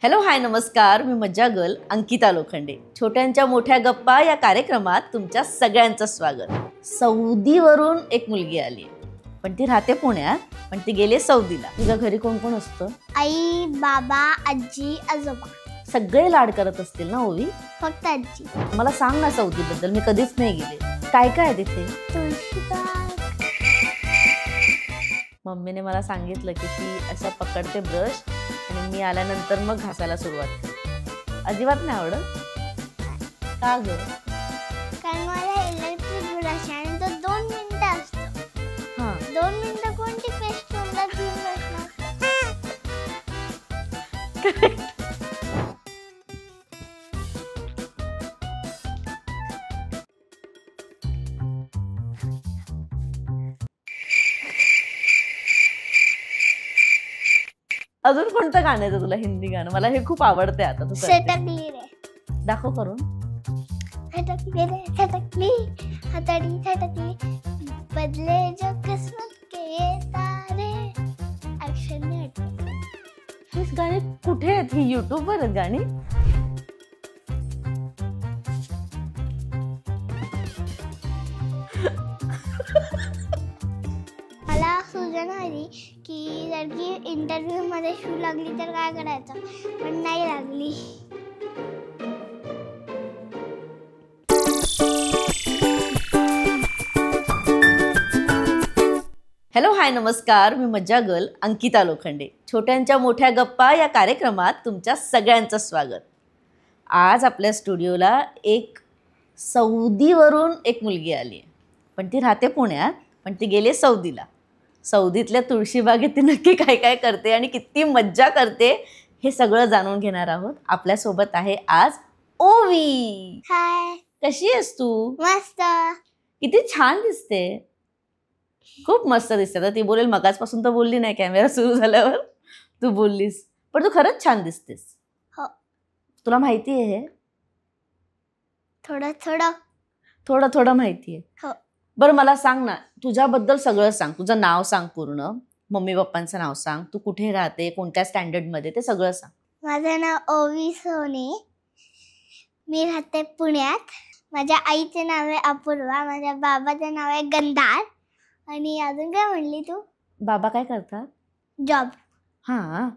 Hello hi नमस्कार, मी मज्जा girl Ankita Lokhande. छोट्यांच्या मोठ्या गप्पा या कार्यक्रमात तुमच्या सगळ्यांचं स्वागत. सौदीवरून एक मुलगी आली, पण ती राहते पुण्यात, पण ती गेली सौदीला. तुझ्या घरी कोण कोण असतं? आई, बाबा, आजी, आजोबा. सगळे लाड करत असतील ना ओवी? फक्त आजी. मला सांग ना सौदीबद्दल, मी कधीच नाही गेले. काय काय आहे तिथे? तुळशीबाग. मम्मीने मला सांगितलं की ती असं पकडते ब्रश आणि मी आल्यानंतर मग घासायला सुरुवात करते. अजिबात नाही आवडत का ग? कारण मला इलेक्ट्रिक ब्रश आहे आणि तो 2 मिनिटं असतो. हां, 2 मिनिटं कोणती पेस्ट तोंडात घेऊन बसणार? अजून कोणतं गाणं येतं तुला? हिंदी गाणं मला हे खूप आवडते. आता तू करते. सटकली रे, दाखव करून. सटकली रे, सटकली, हाताड़ी सटकली, बदले जो किस्मत के तारे. ऍक्शन नाही वाटत. ही गाणी कुठे आहेत? ही YouTube वर आहेत गाणी? मला सूचना आली की जर की इंटरव्ह्यू मध्ये शू लागली तर काय करायचं, पण नाही लागली. हॅलो हाय नमस्कार, मी मज्जा गर्ल अंकिता लोखंडे. छोट्यांच्या मोठ्या गप्पा या कार्यक्रमात तुमच्या सगळ्यांचं स्वागत. आज आपल्या स्टुडिओला एक सौदीवरून एक मुलगी आली आहे, पण ती राहते पुण्यात, पण ती गेली सौदीला. सौदीतल्या तुळशीबागेत ती नक्की काय काय करते आणि किती मज्जा करते हे सगळं जाणून घेणार आहोत. आपल्यासोबत आहे आज ओवी. हाय. कशी आहेस तू? मस्त. किती छान दिसते. खूप मस्त दिसते. तर ती बोलेल मगाचपासून तर बोलली नाही, कॅमेरा सुरू झाल्यावर तू बोललीस, पण तू खरंच छान दिसतेस. हो. तुला माहिती आहे हे? थोडं थोडं. थोडं थोडं माहिती आहे. हो. बरं मला सांग ना, तुझ्याबद्दल सगळं सांग. तुझं नाव सांग पूर्ण, मम्मी पप्पांचं नाव सांग, तू कुठे राहते, कोणत्या स्टँडर्डमध्ये, ते सगळं सांग. माझं नाव ओवी सोने. मी राहते पुण्यात. माझ्या आईचे नाव आहे अपूर्वा. माझ्या बाबाचं नाव आहे गंधार. आणि अजून काय म्हणली तू? बाबा काय करतात? जॉब. हां,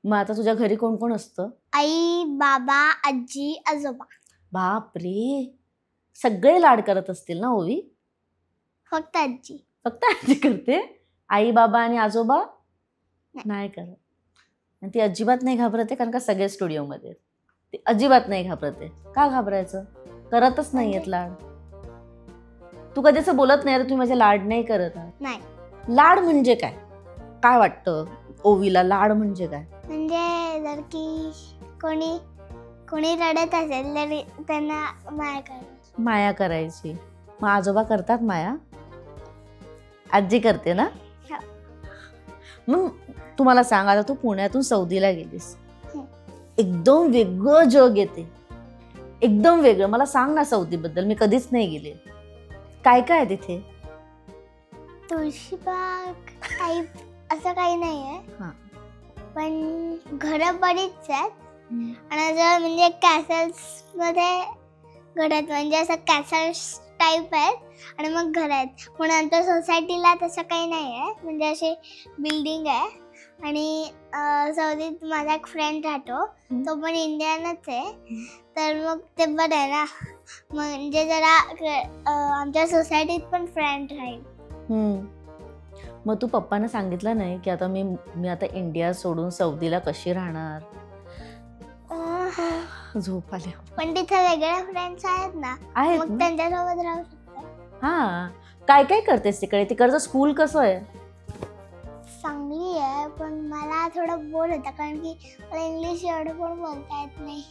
मग आता तुझ्या घरी कोण कोण असतं? आई, बाबा, आजी, आजोबा. बापरे, सगळे लाड करत असतील ना ओवी? फक्त आजी. फक्त आजी करते? आई बाबा आणि आजोबा नाही करत? आणि ती अजिबात नाही घाबरते? कारण का सगळे स्टुडिओमध्ये ती अजिबात नाही घाबरते. का घाबरायचं? करतच नाही आहेत लाड. तू कधी असं बोलत नाही, तुम्ही माझे लाड नाही करत आहात? नाही. लाड म्हणजे काय? काय वाटतं ओवीला लाड म्हणजे काय? म्हणजे जर की कोणी रडत असेल तर त्यांना माया करायची. माया करायची. मग आजोबा करतात माया? आजी करते ना? हो. मग तुम्हाला सांग, आता तू पुण्यातून सौदीला गेलीस, एकदम वेगळं जग येते, एकदम वेगळं. मला सांग ना सौदीबद्दल, मी कधीच नाही गेले. काय काय आहे तिथे? तुळशीबाग टाईप असं काही नाही आहे. हां. पण घरं बरीच आहेत आणि असं म्हणजे कॅसल्स मध्ये घर आहेत, म्हणजे असं कॅसल्स टाईप आहेत आणि मग घर आहेत. पण आमच्या सोसायटीला तसं काही नाही आहे, म्हणजे अशी बिल्डिंग आहे. आणि सौदीत माझा एक फ्रेंड राहतो, तो पण इंडियनच आहे. तर मग ते बरं आहे ना, म्हणजे जरा आमच्या सोसायटीत पण फ्रेंड राहील. मग तू पप्पांना सांगितलं नाही की आता मी आता इंडिया सोडून सौदीला कशी राहणार? झोप आल्या. पण तिथे वेगळ्या फ्रेंड्स आहेत ना, आहेत मग ना? त्यांच्यासोबत राहू शकते. हां, काय काय करतेस तिकडे? तिकडचं स्कूल कसं आहे? चांगली आहे, पण मला थोडं बोर होतं कारण की मला इंग्लिश एवढं पण बोलता येत नाही.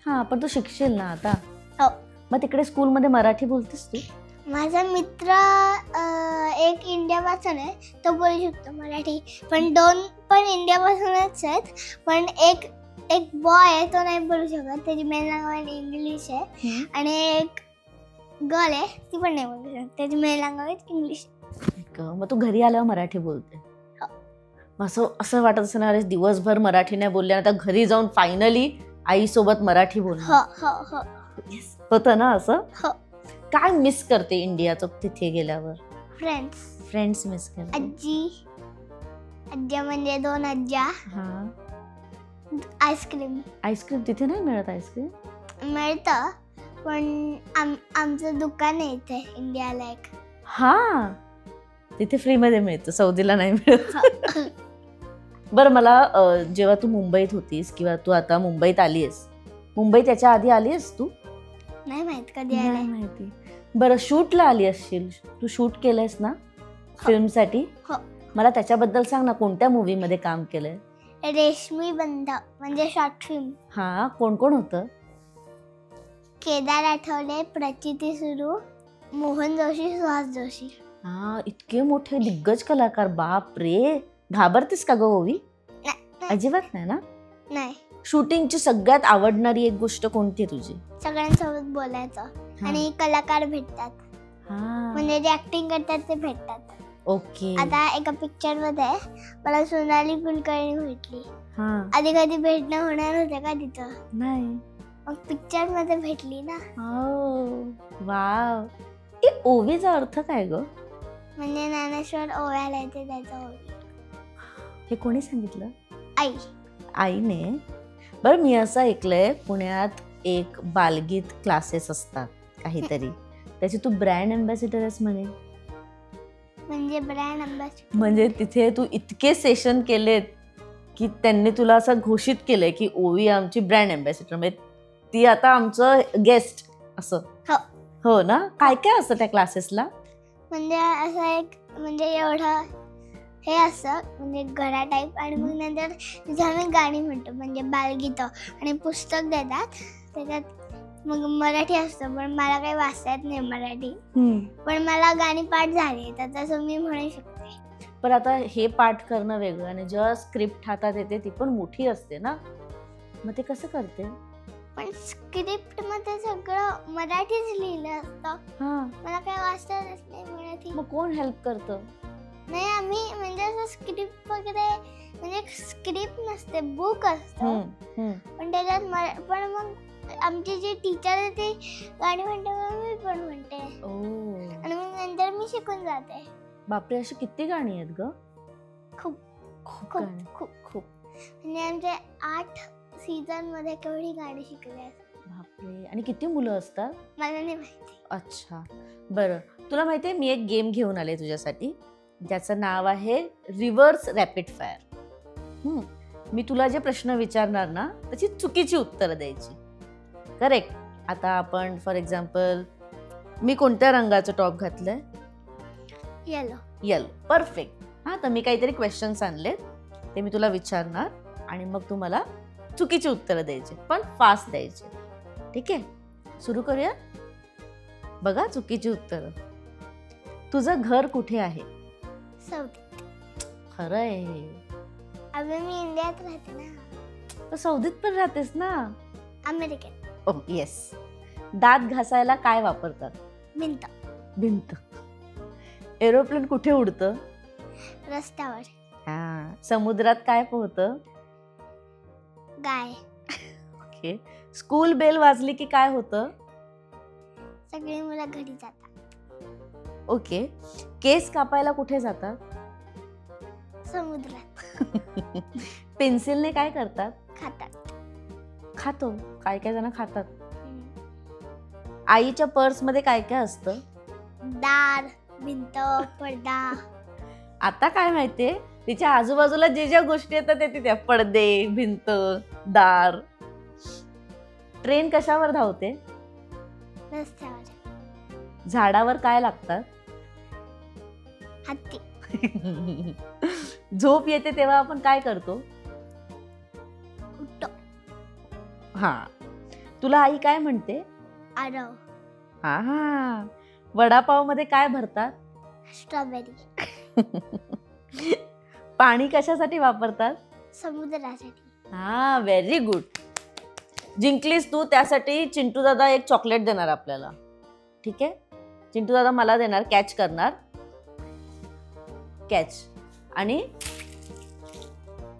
हां, पण तू शिकशील ना आता? हो. मग तिकडे स्कूलमध्ये मराठी बोलतेस तू? माझा मित्र एक इंडियापासून आहे, तो बोलू शकतो मराठी. पण 2 पण इंडियापासूनच आहेत. पण एक बॉय आहे, तो नाही बोलू शकत, त्याची मेन लँग्वेज इंग्लिश आहे. आणि एक गर्ल आहे, ती पण नाही बोलू शकत, त्याची मेन लँग्वेज इंग्लिश आहे. मग तू घरी आल्यावर मराठी बोलते? असं असं वाटत असं ना, अरे दिवसभर मराठी नाही बोलले, आता घरी जाऊन फायनली आईसोबत मराठी बोलणं. हो हो हो होतं ना असं? हो. काय मिस करते इंडियाचं तिथे गेल्यावर? फ्रेंड्स मिस करते. आजी म्हणजे 2 आज्या. हा. आईस्क्रीम तिथे नाही मिळत आईस्क्रीम? मिळतं, पण आमचं दुकान आहे इथे इंडियाला एक. हा, तिथे फ्री मध्ये मिळतं, सौदीला नाही मिळत. बरं, मला जेव्हा तू मुंबईत होतीस किंवा तू आता मुंबईत आलीस, मुंबईत याच्या आधी आलीस तू? नाही माहित कधी नाही आले. माहिती. बरं, शूटला आली असशील, तू शूट केलंयस ना फिल्मसाठी? हो. मला त्याच्याबद्दल सांग ना, कोणत्या मूवी मध्ये काम केलंय? रेशमी बंध म्हणजे शॉर्ट फिल्म. हा, कोण कोण होतं? केदार आठवले, प्रचिती सुरू, मोहन जोशी, सुहास जोशी. हा, इतके मोठे दिग्गज कलाकार. बाप रे, घाबरतेस का ग ओवी? अजिबात नाही ना? नाही. शूटिंगची सगळ्यात आवडणारी एक गोष्ट कोणती आहे तुझी? सगळ्यांसोबत बोलायचं आणि कलाकार भेटतात, म्हणजे जे ऍक्टिंग करतात ते भेटतात. ओके. आता एका पिक्चर मध्ये मला सोनाली कुलकर्णी भेटली. आधी कधी भेटणं होणार होतं का तिथं? नाही. मग पिक्चर मध्ये भेटली ना. वाव. ओवीचा अर्थ काय ग? म्हणजे ज्ञानेश्वर ओव्याला येते त्याचा ओवी. हे कोणी सांगितलं? आई. आईने. बरं, मी असं ऐकलंय पुण्यात एक बालगीत क्लासेस असतात काहीतरी, त्याची तू ब्रँड अँबॅसिडर आहेस म्हणे. म्हणजे ब्रँड अँबॅसिडर म्हणजे तिथे तू इतके सेशन केलेत की त्यांनी तुला असं घोषित केलंय की ओवी आमची ब्रँड अँबॅसिडर, म्हणजे ती आता आमचं गेस्ट असं. हो ना? काय काय असतं त्या क्लासेसला? म्हणजे असं एक म्हणजे एवढं हे असं म्हणजे घरा टाईप, आणि मग नंतर तिथे आम्ही गाणी म्हणतो म्हणजे बालगीतं, आणि पुस्तक देतात त्याच्यात. मग मराठी असतं, पण मला काही वाचता येत नाही मराठी, पण मला गाणी पाठ झाली तर तसं मी म्हणू शकते. पण आता हे पाठ करणं वेगळं आणि जेव्हा स्क्रिप्ट हातात येते ती पण मोठी असते ना, मग ते कसं करते? पण स्क्रिप्ट मध्ये सगळं मराठीच लिहिलं असतं, मला काय वाचता येत नाही मराठी. मग कोण हेल्प करतं? नाही, आम्ही म्हणजे असं स्क्रिप्ट वगैरे म्हणजे स्क्रिप्ट नसते, बुक असतं, पण त्याच्यात पण मग आमची जी टीचर आहे ती गाणी म्हणते, मग मी पण म्हणते, आणि मग नंतर मी शिकून जाते. बापरे, अशी किती गाणी आहेत ग? खूप खूप खूप खूप. म्हणजे आमचे 8 सीझन मध्ये केवढी गाणी शिकली आहेत. बापरे. आणि किती मुलं असतात? मला नाही माहिती. अच्छा, बरं. तुला माहितीये मी एक गेम घेऊन आले तुझ्यासाठी, ज्याचं नाव आहे रिव्हर्स रॅपिड फायर. मी तुला जे प्रश्न विचारणार ना त्याची चुकीची उत्तरं द्यायची. करेक्ट? आता आपण फॉर एक्झाम्पल, मी कोणत्या रंगाचं टॉप घातलंय? येलो. परफेक्ट. हा, तर मी काहीतरी क्वेश्चन्स आणलेत, ते मी तुला विचारणार आणि मग तू मला चुकीची उत्तरं द्यायची, पण फास्ट द्यायची. ठीक आहे? सुरू करूया. बघा चुकीची उत्तरं. तुझं घर कुठे आहे? सौदीत. खरं आहे. अबे मी इंडियात राहते ना. तर सौदीत पण राहतेस ना? अमेरिकेत. येस. दात घासायला काय वापरतात? भिंत. एरोप्लेन कुठे उडतं? रस्त्यावर. हा. समुद्रात काय पोहतं? गाय. ओके. स्कूल बेल वाजली की काय होतं? सगळी मुलं घरी जातात. ओके. केस कापायला कुठे जातात? समुद्रात. पेन्सिलने काय करतात? खातो. काय काय जण खातात. आईच्या पर्स मध्ये काय काय असतं? दार, भिंत, पडदा. आता काय माहितीये, तिच्या आजूबाजूला जे ज्या गोष्टी येतात ते तिथे, पडदे, भिंत, दार. ट्रेन कशावर धावते? रस्त्यावर. झाडावर काय लागतात? हत्ती. झोप येते तेव्हा आपण काय करतो? उठतो. हा. तुला आई काय म्हणते? आरव. हा. वडापाव मध्ये काय भरतात? स्ट्रॉबेरी. पाणी कशासाठी वापरतात? समुद्रासाठी. हा, व्हेरी गुड. जिंकलीस तू. त्यासाठी चिंटू दादा एक चॉकलेट देणार आपल्याला. ठीक आहे? चिंटू दादा मला देणार, कॅच करणार, कॅच, आणि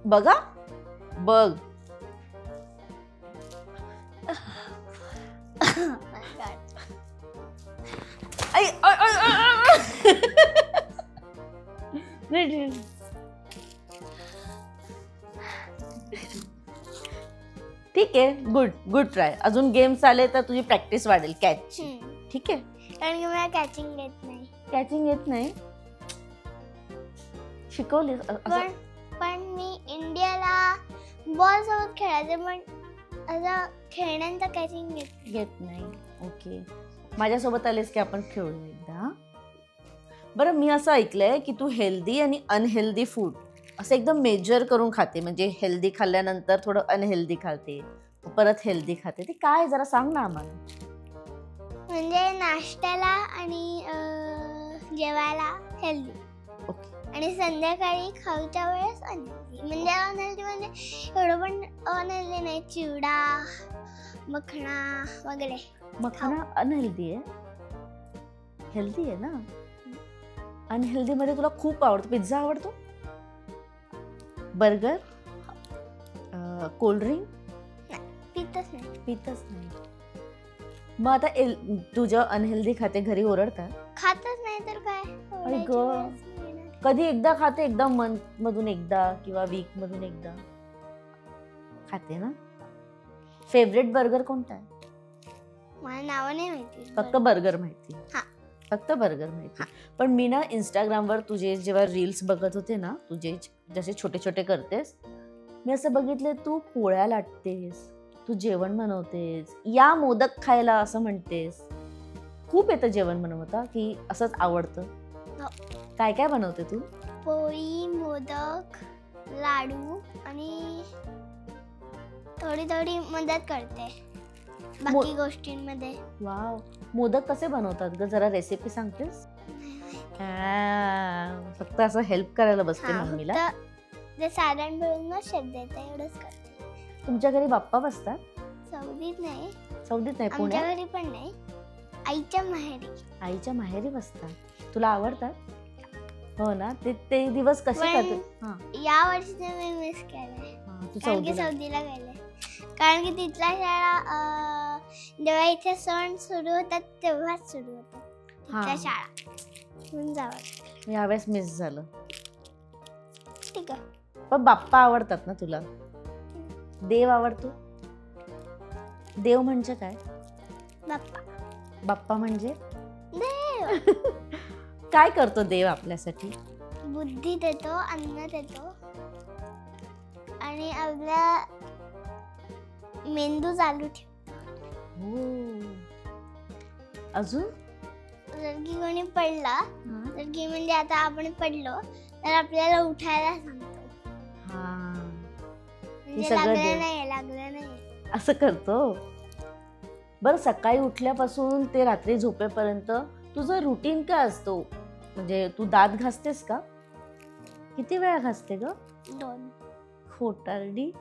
बघा बघ. आई, आई, आई, आई, आई. नाही. ठीक आहे, गुड गुड ट्राय. अजून गेम्स आले तर तुझी प्रॅक्टिस वाढेल कॅच. ठीक आहे. कारण की मला कॅचिंग येत नाही. कॅचिंग येत नाही, शिकवली. पण मी इंडियाला बॉल सोबत खेळायचे, पण असं खेळण्यांचा कॅचिंग येत नाही. ओके, माझ्यासोबत आलेस की आपण खेळू एकदा. बरं, मी असं ऐकलंय की तू हेल्दी आणि अनहेल्दी फूड असं एकदम मेजर करून खाते. म्हणजे हेल्दी खाल्ल्यानंतर थोडं अनहेल्दी खाते, परत हेल्दी खाते. ते काय जरा सांग ना आम्हाला. म्हणजे नाश्त्याला आणि जेवायला हेल्दी, ओके, आणि संध्याकाळी खाऊच्या वेळेस अनहेल्दी. म्हणजे अनहेल्दी म्हणजे एवढं पण अनहेल्दी नाही, चिवडा, मखणा वगैरे. मखाना अनहेल्दी आहे, हेल्दी आहे ना. अनहेल्दी मध्ये तुला खूप आवडतो, पिझ्झा आवडतो, बर्गर, कोल्ड्रिंक पितच नाही. पितच नाही. मग आता तुझं अनहेल्दी खाते, घरी ओरडतात? खातच नाही तर काय. आई गं. कधी एकदा खाते, एकदा मंथ मधून एकदा किंवा वीक मधून एकदा खाते ना. फेवरेट बर्गर कोणता आहे? मला नाव नाही माहिती, फक्त बर्गर माहिती. हा, फक्त बर्गर माहिती. पण मी ना इंस्टाग्रामवर तुझे जेव्हा रील्स बघत होते ना, तुझे जसे छोटे छोटे करतेस, मी असं बघितले तू पोळ्या लाटतेस, तू जेवण बनवतेस, या मोदक खायला असं म्हणतेस. खूप येतं जेवण बनवता की असंच आवडतं? काय काय बनवते तू? पोळी, मोदक, लाडू आणि थोडी थोडी मदत करते बाकी गोष्टींमध्ये. वाव, मोदक कसे बनवतात ग, जरा रेसिपी सांगतेस? फक्त असं हेल्प करायला बसते मम्मीला. जे सारण मिळून शेत देते एवढंच करते. तुमच्या घरी बाप्पा बसतात? सौदीत नाही. सौदीत नाही, आमच्या पुण्यात? घरी पण नाही, आईच्या माहेरी. आईच्या माहेरी बसतात. तुला आवडतात? हो ना. ते दिवस कसे करते? या वर्षी मी मिस केलंय, तू कारण की सौदीला गेले. कारण की तिथल्या शाळा जेव्हा इथे सण सुरू होतात तेव्हाच सुरू होतात तिथल्या शाळा, म्हणून जावं. यावेळेस मिस झालं. ठीक आहे. पण बाप्पा आवडतात ना तुला? देव आवडतो? देव म्हणजे काय? बाप्पा. बाप्पा म्हणजे देव. काय करतो देव आपल्यासाठी? बुद्धी देतो, अन्न देतो, आणि आपला मेंदू चालू ठेवतो. अजून जर की कोणी पडला, जर की म्हणजे आता आपण पडलो तर आपल्याला उठायला सांगतो. म्हणजे लागलं नाही असं करतो. बरं, सकाळी उठल्यापासून ते रात्री झोपेपर्यंत तुझं रुटीन काय असतो? म्हणजे तू दात घासतेस का? किती वेळा घासते ग? 2. खोटारडी.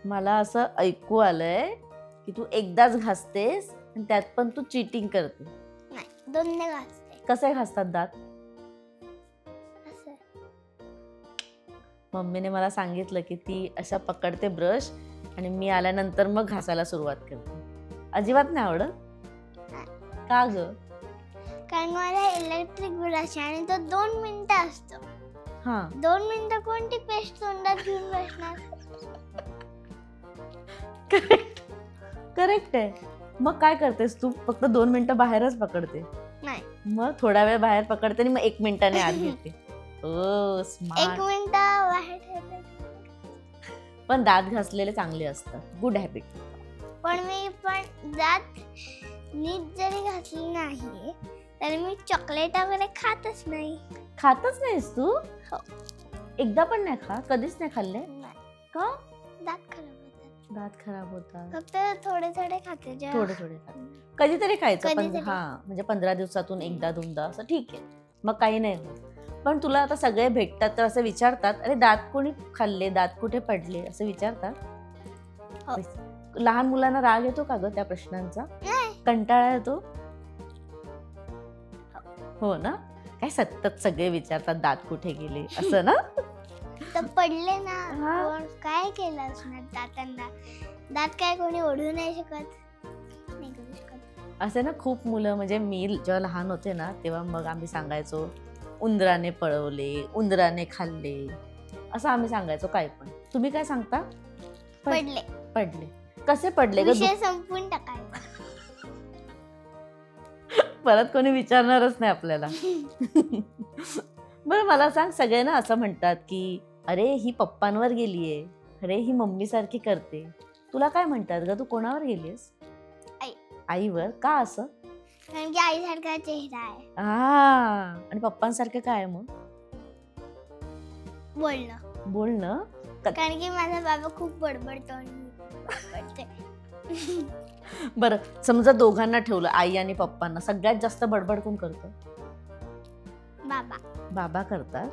मला असं ऐकू आलंय की तू एकदाच घासतेस आणि त्यात पण तू चीटिंग करते. नाही, 2 घासते. कसे घासतात दात? असं. मम्मीने मला सांगितलं की ती अशा पकडते ब्रश आणि मी आल्यानंतर मग घासायला सुरुवात करते. अजिबात नाही आवडत का ग? कारण मला इलेक्ट्रिक ब्रश आहे आणि तो 2 मिनिटं असतो. 2 मिनिटं कोणती पेस्ट तोंडात घेऊन बसणार? करेक्ट आहे. मग काय करतेस तू? फक्त 2 मिनिटं बाहेरच पकडते? नाही, मग थोडा वेळ बाहेर पकडते आणि मग 1 मिनिटाने आत घेते. ओ स्मार्ट. 1 मिनिटं बाहेर ठेवते. पण दात घासलेले चांगले असतात, गुड हॅबिट. पण मी दात नीट जरी घासली नाही तर मी चॉकलेट वगैरे खातच नाही. खातच नाहीस तू? हो. एकदा पण नाही खा? कधीच नाही खाल्ले का? दात खराब होतात. दात खराब होतात. फक्त थोडे थोडे खाते. थोडे थोडे खाते. कधीतरी खायचं. पण कधीतरी. म्हणजे 15 दिवसातून एकदा दोनदा असं ठीक आहे, मग काही नाही होत. पण तुला आता सगळे भेटतात तर असं विचारतात, अरे दात कोणी खाल्ले, दात कुठे पडले असं विचारतात? हो. लहान मुलांना राग येतो का ग त्या प्रश्नांचा? नाही. कंटाळा येतो? हो ना. काय सतत सगळे विचारतात दात कुठे गेले असं ना. तर पडले ना, हा. कोण काय केलं असणार दातांना? दात काय कोणी ओढू नाही शकत, नाही करू शकत. असे ना खूप मुलं, म्हणजे मी जेव्हा लहान होते ना तेव्हा मग आम्ही सांगायचो उंदराने पळवले, उंदराने खाल्ले, असं आम्ही सांगायचो. काय पण तुम्ही काय सांगता? पडले, पडले. कसे पडले ग? विषय संपून टाकायचा. परत कोणी विचारणारच नाही आपल्याला. बरं मला सांग, सगळ्यांना असं म्हणतात की अरे ही पप्पांवर गेलीये, अरे ही मम्मी सारखी करते. तुला काय म्हणतात ग? तू कोणावर गेलीस? आई. आईवर? का असं? कारण की आईसारखा चेहरा आहे. हा. आणि पप्पांसारखं काय मग? बोलणं. बोलणं? कारण की माझा बाबा खूप बडबडतो आणि मी बडबडते. बरं समजा दोघांना ठेवलं, आई आणि पप्पांना, सगळ्यात जास्त बडबड कोण करतं? बाबा. बाबा करतात.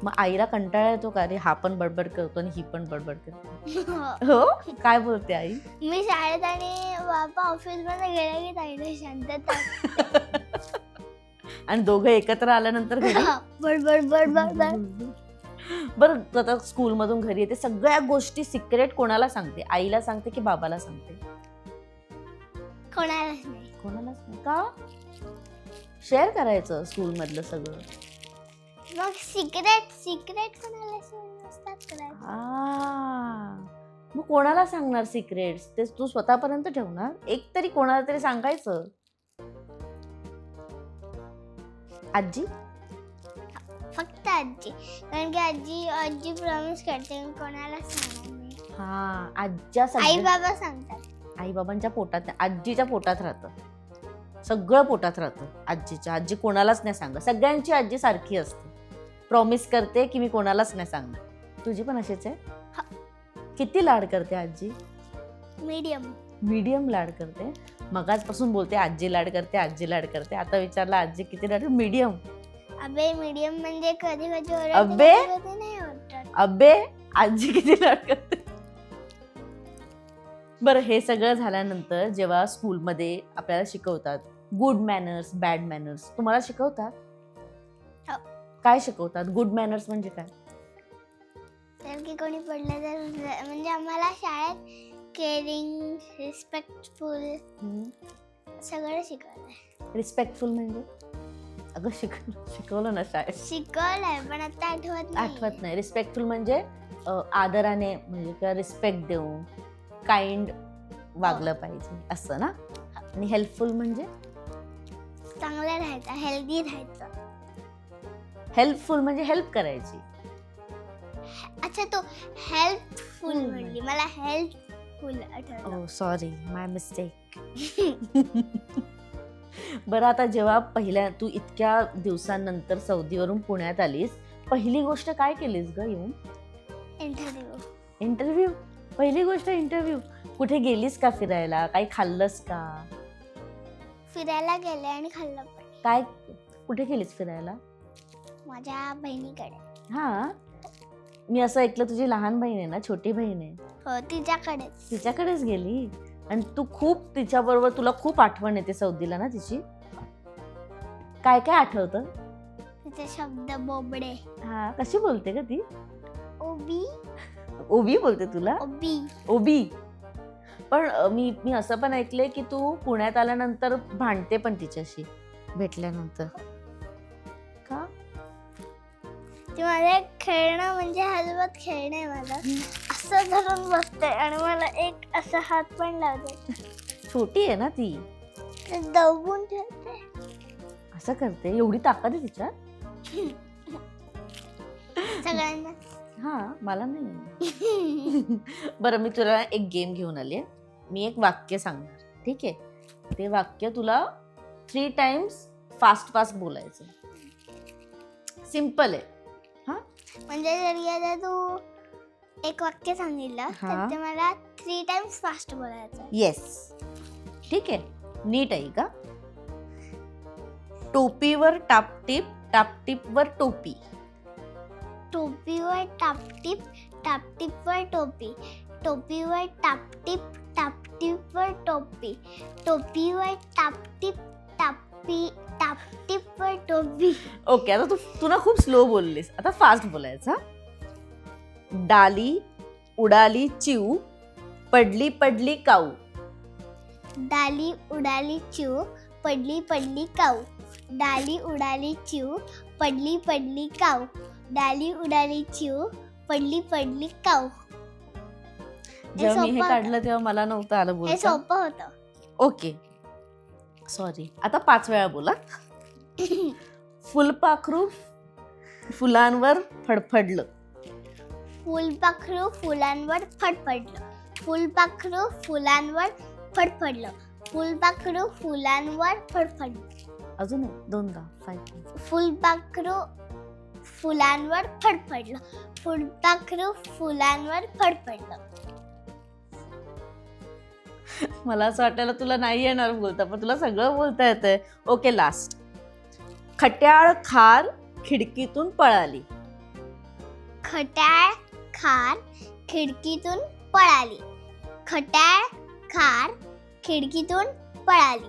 मग आईला कंटाळा येतो का? अरे हा पण बडबड करतो आणि ही पण बडबड करते. हो. काय बोलते आई? मी शाळेत आणि बाबा ऑफिस मध्ये गेले की ताईला शांतता. आणि दोघं एकत्र आल्यानंतर घरी बडबड बडबड बड. बरं आता स्कूल मधून घरी येते, सगळ्या गोष्टी सिक्रेट कोणाला सांगते? आईला सांगते की बाबाला सांगते? कोणालाच नाही. कोणालाच नाही. का? शेअर करायचं स्कूल मधलं सगळं. मग सिक्रेट कोणाला नसतात करायचं. मग कोणाला सांगणार सिक्रेट्स? ते तू स्वतःपर्यंत ठेवणार? एक तरी कोणाला तरी सांगायचं. आजी? फक्त आजी. कारण की आजी प्रॉमिस करते मी कोणाला सांगणार नाही. हा. आज्या आई बाबा सांगतात. आई बाबांच्या पोटात नाही, आजीच्या पोटात राहतं सगळं. पोटात राहतं आजीच्या. आजी कोणालाच नाही सांगत. सगळ्यांची आजी सारखी असते, प्रॉमिस करते की मी कोणालाच नाही सांगणार. तुझी पण अशीच आहे? किती लाड करते आजी? मीडियम लाड करते. मगाचपासून बोलते आजी लाड करते, आजी लाड करते. आता विचारला आजी किती लाड? मीडियम. अबे मीडियम म्हणजे कधी कधी ओरडते, अबे? कधी नाही ओरडत. अबे आजी किती लाड करते. बरं हे सगळं झाल्यानंतर जेव्हा स्कूलमध्ये आपल्याला शिकवतात गुड मॅनर्स, बॅड मॅनर्स, तुम्हाला शिकवतात? हो. काय शिकवतात? गुड मॅनर्स म्हणजे काय? तर की कोणी पडलं तर म्हणजे आम्हाला शाळेत केअरिंग, रिस्पेक्टफुल सगळं शिकवलंय. रिस्पेक्टफुल म्हणजे? अगं शिकवलं ना शाळेत. शिकवलंय पण आता आठवत नाही. रिस्पेक्टफुल म्हणजे आदराने, म्हणजे किंवा रिस्पेक्ट देऊन काइंड वागलं पाहिजे असं ना. आणि हेल्पफुल म्हणजे? चांगलं राहायचं, हेल्दी राहायचं. हेल्पफुल म्हणजे हेल्प करायची. अच्छा तो हेल्पफुल म्हणली, मला हेल्पफुल आठवलं. ओह सॉरी, माय मिस्टेक. बरं आता जेव्हा तू इतक्या दिवसांनंतर सौदीवरून पुण्यात आलीस, पहिली गोष्ट काय केलीस ग येऊन? इंटरव्ह्यू. पहिली गोष्ट इंटरव्ह्यू. कुठे गेलीस का फिरायला? काही खाल्लंस का? फिरायला गेले आणि खाल्लं पण. काय? कुठे गेलीस फिरायला? माझ्या बहिणीकडे. हा. मी असं ऐकलं तुझी लहान बहीण आहे ना, छोटी बहीण आहे? हो तिच्याकडेच. तिच्याकडेच गेली. आणि तू खूप तिच्याबरोबर, तुला खूप आठवण येते सौदीला ना तिची? काय काय आठवतं? तिचे शब्द बोबडे. हा. कशी बोलते का ती? ओबी. ओबी बोलते तुला? ओबी. पण मी असं पण ऐकलंय की तू पुण्यात आल्यानंतर भांडते पण तिच्याशी भेटल्यानंतर. का? ती माझं एक खेळणं म्हणजे अजिबात खेळणं आहे माझं. असं धरून बसते आणि मला एक असा हात पण लावते. छोटी आहे ना ती, दबून ठेवते. असं करते? एवढी ताकद आहे तिच्यात? सगळ्यांना. हा मला नाही. बरं मी तुला एक गेम घेऊन आली आहे. मी एक वाक्य सांगणार, ठीक आहे? ते वाक्य तुला 3 टाइम्स फास्ट बोलायचं. सिम्पल आहे. हा म्हणजे जरी आता तू एक वाक्य सांगितलं तर ते मला 3 टाइम्स फास्ट बोलायचं. येस. ठीक आहे, नीट आहे का? टोपीवर टापटीप, टापटीपवर टोपी. टोपीवर टापटीप, टापटीपवर टोपी. टोपीवर टापटीप, टापटीपवर टोपी. टोपीवर टापटीप, टापटीपवर टोपी. ओके, आता तू ना खूप स्लो बोललीस, आता फास्ट बोलायचं. डाली उडाली चिऊ, पडली पडली काऊ. डाली उडाली चिऊ, पडली पडली काऊ. डाली उडाली चिऊ, पडली पडली काऊ. डाली उडाली चिऊ, पडली पडली काऊ. जेव्हा मी हे सोपं काढलं तेव्हा मला नव्हतं आलं हे बोलता. सोपं होतं. Okay sorry. आता 5 वेळा बोला. फुलपाखरू फुलांवर फडफडलं. फुलपाखरू फुलांवर फडफडलं. फुलपाखरू फुलांवर फडफडलं. फुलपाखरू फुलांवर फडफडलं. अजून 2दा 5. फुलपाखरू फुलांवर फडफडलं. फुलपाखरू फुलांवर फडफडलं. मला असं वाटायला तुला नाही येणार बोलता, पण तुला सगळं बोलता येतंय. Okay last. खट्याळ खार खिडकीतून पळाली. खट्याळ खार खिडकीतून पळाली. खट्याळ खार खिडकीतून पळाली.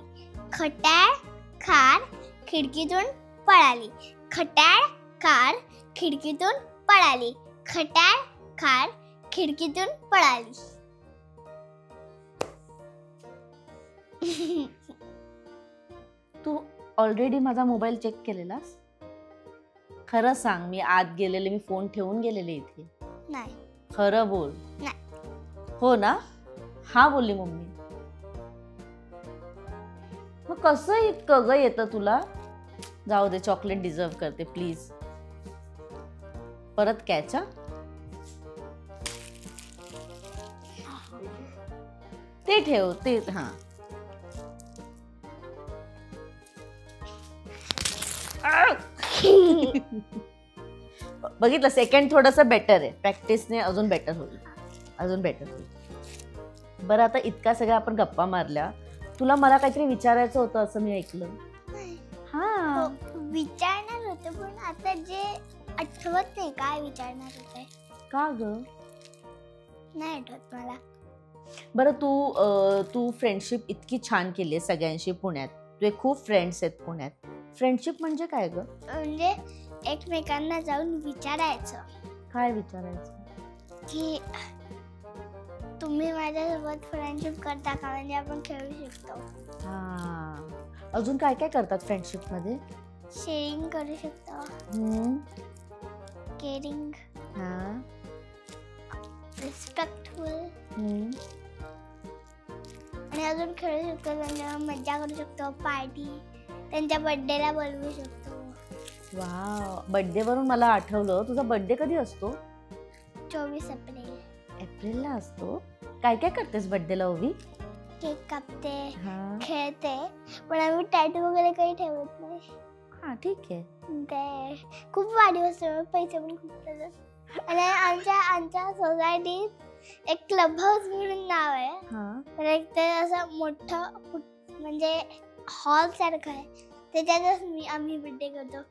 खट्याळ खार खिडकीतून पळाली. खट्याळ खार खिडकीतून पळाली. खट्याळ खार खिडकीतून पळाली. तू ऑलरेडी माझा मोबाईल चेक केलेलास? खरं सांग, मी आत गेलेले, मी फोन ठेवून गेलेले इथे. नाही. खरं बोल. नाही. हो ना? हा बोलली मम्मी. मग कसं इतकं ग येतं तुला? जाऊ दे, चॉकलेट डिझर्व करते प्लीज. परत कॅच. ते ठेव ते. हा बघितलं, सेकंड थोडंसं बेटर आहे. प्रॅक्टिसने अजून बेटर होईल. अजून बेटर होईल. बरं, आता इतका सगळ्या आपण गप्पा मारल्या, तुला मला काहीतरी विचारायचं होतं असं मी ऐकलं. हा विचारणार होतं, पण आता जे आठवत नाही काय विचारणार होते. का ग? नाही आठवत मला. बरं, तू फ्रेंडशिप इतकी छान केली आहे सगळ्यांशी पुण्यात. तुझे खूप फ्रेंड्स आहेत पुण्यात. फ्रेंडशिप म्हणजे काय ग? म्हणजे एकमेकांना जाऊन विचारायचं. काय विचारायचं? की तुम्ही माझ्यासोबत फ्रेंडशिप करता का, म्हणजे आपण खेळू शकतो. हा, अजून काय काय करतात फ्रेंडशिप मध्ये? शेअरिंग करू शकतो. केअरिंग, हा, रिस्पेक्टफुल, आणि अजून खेळू शकतो. त्यांच्यावर मज्जा करू शकतो. पार्टी, त्यांच्या बर्थडेला बोलवू शकतो. वाव, बर्थडे वरून मला आठवलं, तुझा बर्थडे कधी असतो? 24 एप्रिल. एप्रिलला असतो. काय काय करतेस बर्थडेला ओवी? केक कापते, हा, खेळते, पण आम्ही टॅटू वगैरे काही ठेवत नाही. हा ठीक आहे. ते खूप वाढदिवस असतो, पैसे पण खूप देतात. आणि आमच्या सोसायटीत एक क्लब हाऊस म्हणून नाव आहे. हा, तर एक ते असं मोठं म्हणजे हॉल सारखं आहे. त्याच्यातच आम्ही बर्थडे करतो.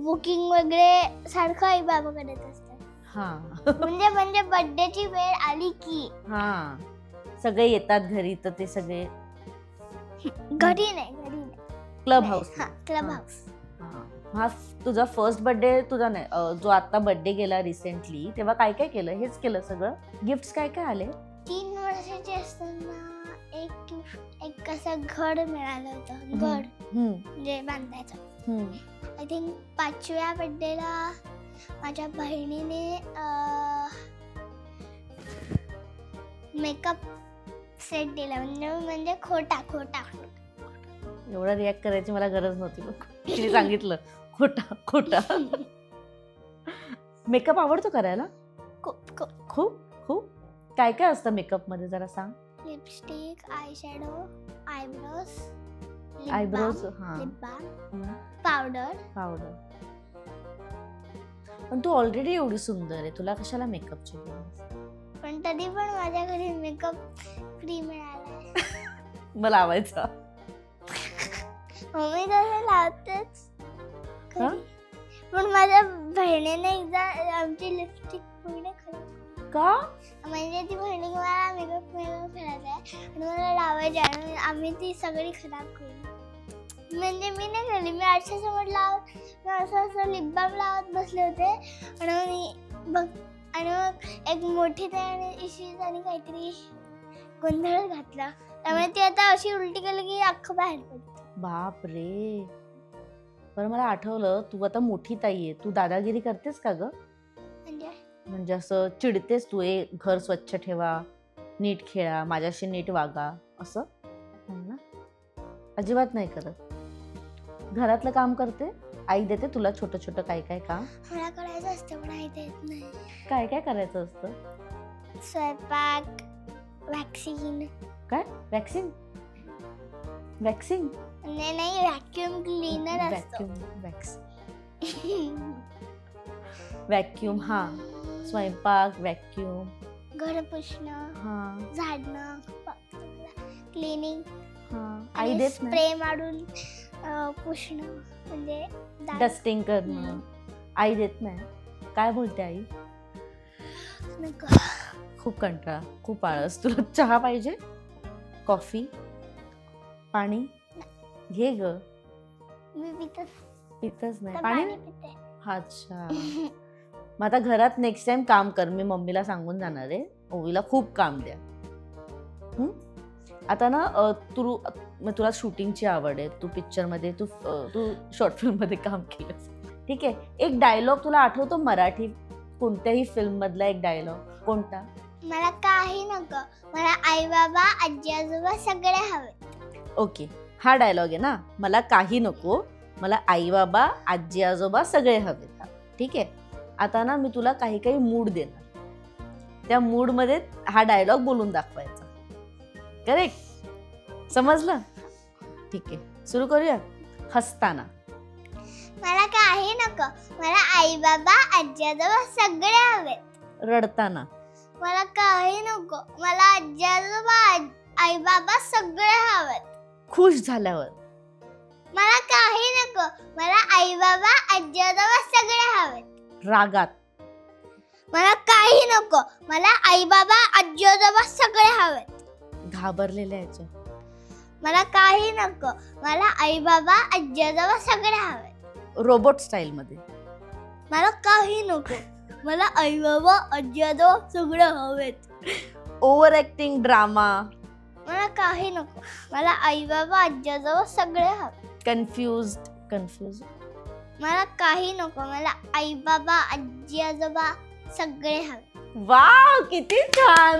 बुकिंग वगैरे सारखं आई बाबा करत असतात. हा, म्हणजे बर्थडेची वेळ आली की हा, सगळे येतात घरी, तर ते सगळे घरी नाही. Club house. हा, क्लब हाऊस. हा, तुझा फर्स्ट बर्थडे, तुझा नाही, जो आता बर्थडे गेला रिसेंटली, तेव्हा काय काय केलं? हेच केलं सगळं? गिफ्ट्स काय काय आले? 3 वर्षाचे असताना एक असं घर मिळालं होतं. घर म्हणजे बांधायचं. आय थिंक 5व्या बर्थडेला माझ्या बहिणीने मेकअप सेट दिला. म्हणजे खोटा. एवढा रिॲक्ट करायची मला गरज नव्हती. तिने सांगितलं खोटा. मेकअप आवडतो करायला? खूप. काय काय असतं मेकअप मध्ये जरा सांग. Lipstick, eye shadow, eyebrows, lip balm, powder. पण तू ऑलरेडी एवढी सुंदर आहे, तुला कशाला मेकअपची गरज? पण तरी पण माझ्या घरी मेकअप फ्री मिळालाय. मला लावायचा. मम्मी तसं लावतेच. पण माझ्या बहिणीने एकदा आमची लिपस्टिक पूर्ण खराब. का? म्हणजे ती बहिणी मला मेकअप करायचा आहे आणि मला लावायची आणि आम्ही ती सगळी खराब केली. म्हणजे मी नाही केली. मी आरशासमोर असं लिप बाम लावत बसले होते आणि आणि मग एक मोठी ताई आणि इशिताने काहीतरी गोंधळ घातला, त्यामुळे ती आता अशी उलटी केली की अख्खं बाहेर पडतं. बाप रे. बरं मला आठवलं, तू आता मोठी ताई आहे, तू दादागिरी करतेस का ग? म्हणजे म्हणजे असं चिडतेस तू, घर स्वच्छ ठेवा, नीट खेळा, माझ्याशी नीट वागा, असं नाही ना? अजिबात नाही करत. घरातलं काम करते, आई देते तुला छोटं छोटं काय काय काम? मला करायचं असतं पण आई देत नाही. काय काय करायचं असतं? स्वयंपाक, वॅक्सिन, काय? वॅक्सिन? वॅक्सिन? नाही व्हॅक्युम क्लीनर असतो. व्हॅक्यूम, हा. स्वयंपाक, व्हॅक्यूम, घर पुसणं, हा झाडणं, क्लिनिंग, हा. आई देत नाही. स्प्रे मारून पुसणं, म्हणजे डस्टिंग करणं. आई देत नाही. काय बोलते आई? नको. खूप कंटाळा, खूप आळस. तुला चहा पाहिजे? कॉफी, पाणी घे ग. मी पितच नाही तर पाणी. पाणी पिते. अच्छा. मग आता घरात नेक्स्ट टाइम काम कर, मी मम्मीला सांगून जाणार आहे, ओवीला खूप काम द्या. आता ना तुला शूटिंगची आवड आहे, तू पिक्चरमध्ये, तू शॉर्ट फिल्ममध्ये काम केलंस, ठीक आहे. एक डायलॉग तुला आठवतो मराठी कोणत्याही फिल्म मधला एक डायलॉग? कोणता? मला काही नको, मला आई बाबा आजी आजोबा सगळे हवे. ओके, हा डायलॉग आहे ना, मला काही नको, मला आई बाबा आजी आजोबा सगळे हवेत. ठीक आहे. आता ना मी तुला काही काही मूड देणार, त्या मूड मध्ये हा डायलॉग बोलून दाखवायचा. करेक्ट? समजलं? ठीक आहे, सुरू करूया. हसताना. मला काही नको, मला आई बाबा आजी आजोबा सगळे हवेत. रडताना. मला काही नको, मला आजी आजोबा आई बाबा सगळे हवेत. खुश झाल्यावर. मला काही नको, मला आई बाबा आजी आजोबा सगळे हवेत. रागात. मला काही नको, मला आई बाबा आजी आजोबा सगळे हवेत. घाबरलेल्या ह्याच्या. मला काही नको, मला आई बाबा आजी आजोबा सगळे हवेत. रोबोट स्टाईल मध्ये. मला काही नको, मला आई बाबा आजी आजोबा सगळे हवेत. Over acting, drama. मला काही नको, मला आई बाबा आजी आजोबा सगळे हवे. कन्फ्युज. मला काही नको, मला आई बाबा आजी आजोबा सगळे हवे. वाव, किती छान,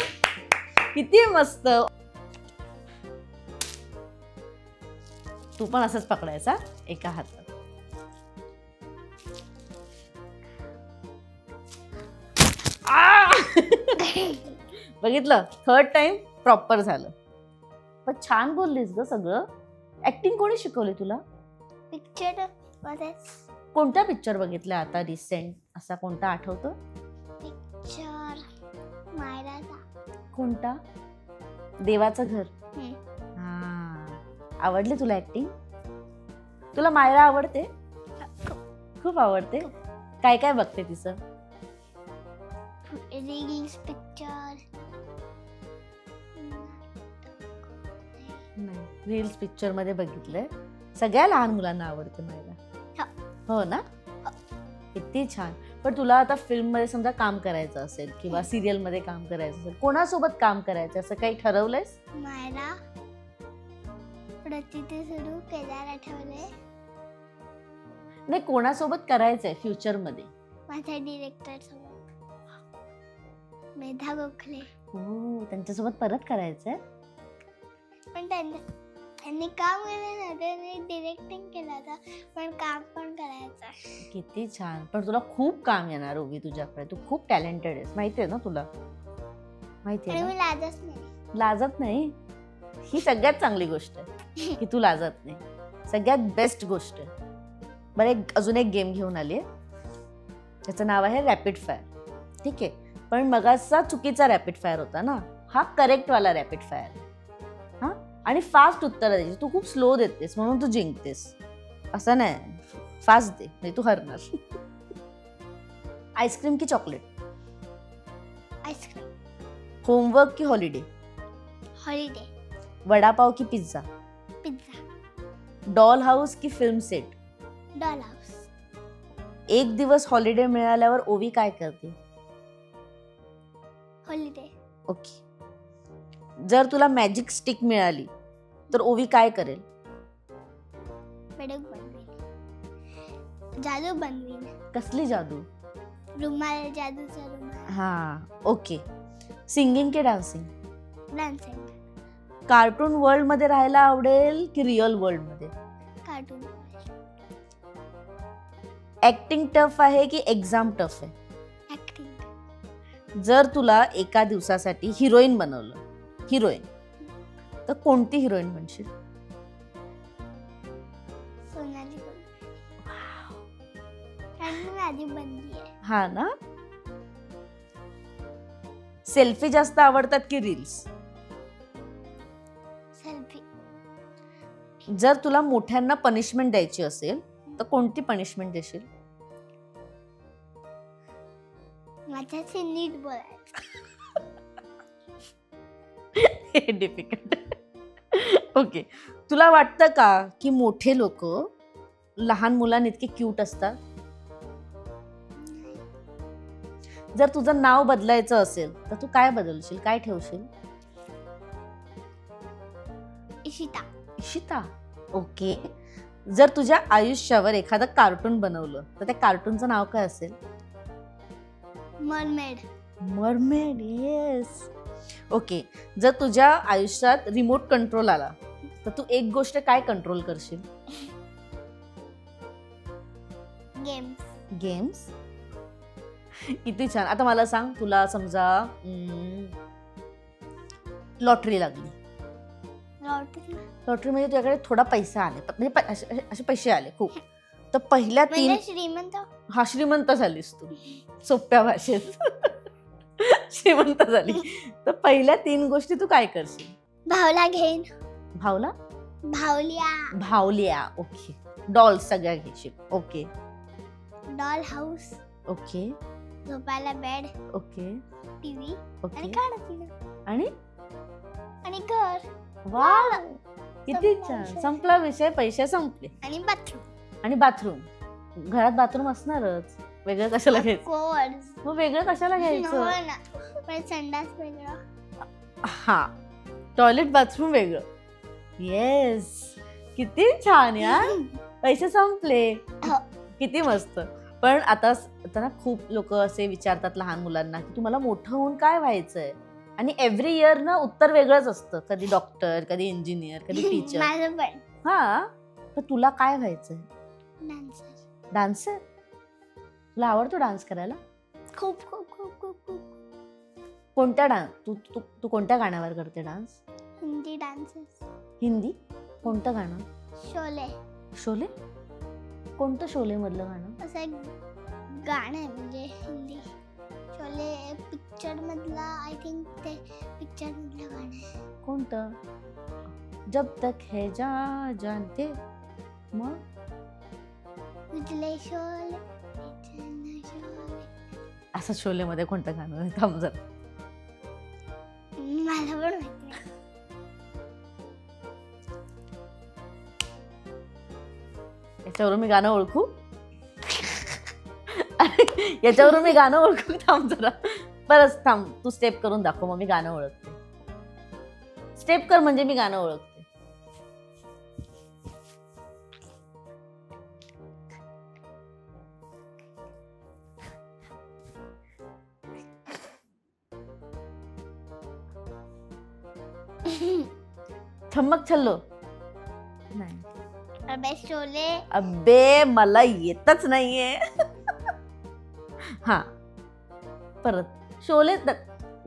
किती मस्त. तू पण असंच पकडायचा एका हातात. बघितलं, थर्ड टाइम प्रॉपर झालं. पण छान बोललीस ग सगळं. ऍक्टिंग कोणी शिकवली तुला? पिक्चर मध्ये. कोणता पिक्चर बघितला आता रिसेंट? असा कोणता आठवतो? पिक्चर मायराचा. कोणता? देवाचं घर. हा, आवडली तुला ऍक्टिंग? तुला मायरा आवडते? खूप आवडते. काय काय बघते तिचं? Reels, picture. नाही, रील्स पिक्चर मध्ये बघितलंय. सगळ्या लहान मुलांना आवडते मायरा. हो ना? किती छान. पण तुला आता फिल्म मध्ये समजा काम करायचं असेल किंवा सिरियल मध्ये काम करायचं असेल, कोणासोबत काम करायचं असं काही ठरवलंयस? मायरा, प्रतिती सुरू, केदार आठवले. नाही, कोणासोबत करायचंय फ्युचर मध्ये? माझ्या डिरेक्टर सोबत, मेधा गोखले. हो, त्यांच्यासोबत परत करायचंय. पण त्यांनी काम केलं नव्हतं, मी डिरेक्टिंग केलं होतं, पण काम पण करायचं. किती छान. पण तुला खूप काम येणार ओवी तुझ्याकडे. तू खूप टॅलेंटेड आहेस, माहितीये ना तुला? माहितीये आणि ना? मी लाजत नाही. लाजत नाही, ही सगळ्यात चांगली गोष्ट आहे की तू लाजत नाही. सगळ्यात बेस्ट गोष्ट आहे. बरं, अजून एक गेम घेऊन आली आहे, त्याचं नाव आहे रॅपिड फायर. ठीक आहे. पण मगाचा चुकीचा रॅपिड फायर होता ना, हा करेक्ट वाला रॅपिड फायर. हा, आणि फास्ट उत्तर द्यायची. तू खूप स्लो देतेस म्हणून तू जिंकतेस, असं नाही. फास्ट दे, नाही तू हरणार. आईस्क्रीम की चॉकलेट? आईस्क्रीम. होमवर्क की हॉलिडे? हॉलिडे. वडापाव की पिझ्झा? पिझ्झा. डॉल हाऊस की फिल्म सेट? Doll house. एक दिवस हॉलिडे मिळाल्यावर ओवी काय करते? हॉलिडे. ओके. जर तुला मॅजिक स्टिक मिळाली तर ओवी काय करेल? बेडूक बनवीन. जादू बनवीन. कसली जादू? रुमाल, जादूचा रुमाल. हा. ओके. सिंगिंग की डान्सिंग? डान्सिंग. कार्टून वर्ल्ड मध्ये राहायला आवडेल की रिअल वर्ल्ड मध्ये? कार्टून. ऍक्टिंग टफ आहे की एक्झाम टफ आहे? ऍक्टिंग. जर तुला एका दिवसासाठी हिरोईन बनवलं, हिरोईन, तर कोणती हिरोईन बनशील? सोनाली बेंद्रे. कारण मी आधी बनली आहे. हा ना. सेल्फी जास्त आवडतात की रील्स? सेल्फी. जर तुला मोठ्यांना पनिशमेंट द्यायची असेल तर कोणती पनिशमेंट देशील? माझ्याशी नीट बोलायचं. हे डिफिकल्ट. ओके. तुला वाटतं का की मोठे लोक लहान मुलांइतके क्यूट असतात? जर तुझं नाव बदलायचं असेल तर तू काय बदलशील, काय ठेवशील? इशिता. इशिता. ओके. जर तुझ्या आयुष्यावर एखादं कार्टून बनवलं तर त्या कार्टूनचं नाव काय असेल? मरमेड. मरमेड. येस. ओके. जर तुझ्या आयुष्यात रिमोट कंट्रोल आला तर तू एक गोष्ट काय कंट्रोल करशील? गेम्स. गेम्स. किती छान. आता मला सांग, तुला समजा लॉटरी लागली. लॉटरी म्हणजे तुझ्याकडे थोडा पैसा आले, म्हणजे असे पैसे आले खूप, तर पहिल्या तीन, श्रीमंत. हा, श्रीमंत झालीस तू, सोप्या भाषेत श्रीमंत झाली. तर पहिल्या 3 गोष्टी तू काय करशील? भावला घेईन. भावला? भावल्या. भावल्या. ओके. डॉल्स सगळ्या घेशील. ओके. Doll house. ओके. झोपायला बेड. ओके. टीव्ही. ओके. आणि खाणं पिणं. आणि घर. वा, किती छान. संपला विषय, पैसे संपले. आणि बाथरूम. आणि बाथरूम. घरात बाथरूम असणारच, वेगळं कशाला घ्यायचं? मग वेगळं कशाला घ्यायचं? पण संडास वेगळं. हा, टॉयलेट बाथरूम वेगळं. येस, किती छान यार. पैसे संपले. किती मस्त. पण आता ना खूप लोक असे विचारतात लहान मुलांना की तुम्हाला मोठं होऊन काय व्हायचंय, आणि एव्हरी इयर ना उत्तर वेगळंच असतं. कधी डॉक्टर, कधी इंजिनियर, कधी टीचर. माझं पण. हा, तर तुला काय व्हायचंय? डान्सर. डान्सर. तुला आवडतो डान्स करायला? खूप खूप खूप खूप खूप. कोणत्या तू तू तू कोणत्या गाण्यावर करते डान्स? हिंदी डान्सेस. हिंदी? कोणतं गाणं? शोले. शोले? कोणतं शोले मधलं गाणं? असं एक गाणं आहे, म्हणजे हिंदी. शोले पिक्चर मधला, आय थिंक ते पिक्चर मधलं गाणं आहे. कोणतं? जब तक है जा जानते. मग उजले शोले, चंद शोले. असं शोले मध्ये कोणतं गाणं आहे? थांब जरा. मला पण माहिती नाही. याच्यावरून मी गाणं ओळखू? याच्यावरून मी गाणं ओळखू? थांब जरा. बरंच थांब, तू स्टेप करून दाखव, मग मी गाणं ओळखते. स्टेप कर म्हणजे मी गाणं ओळखते. छम्मक छल्लो नाही. अबे शोले. अबे मला येतच नाहीये. हा, परत शोले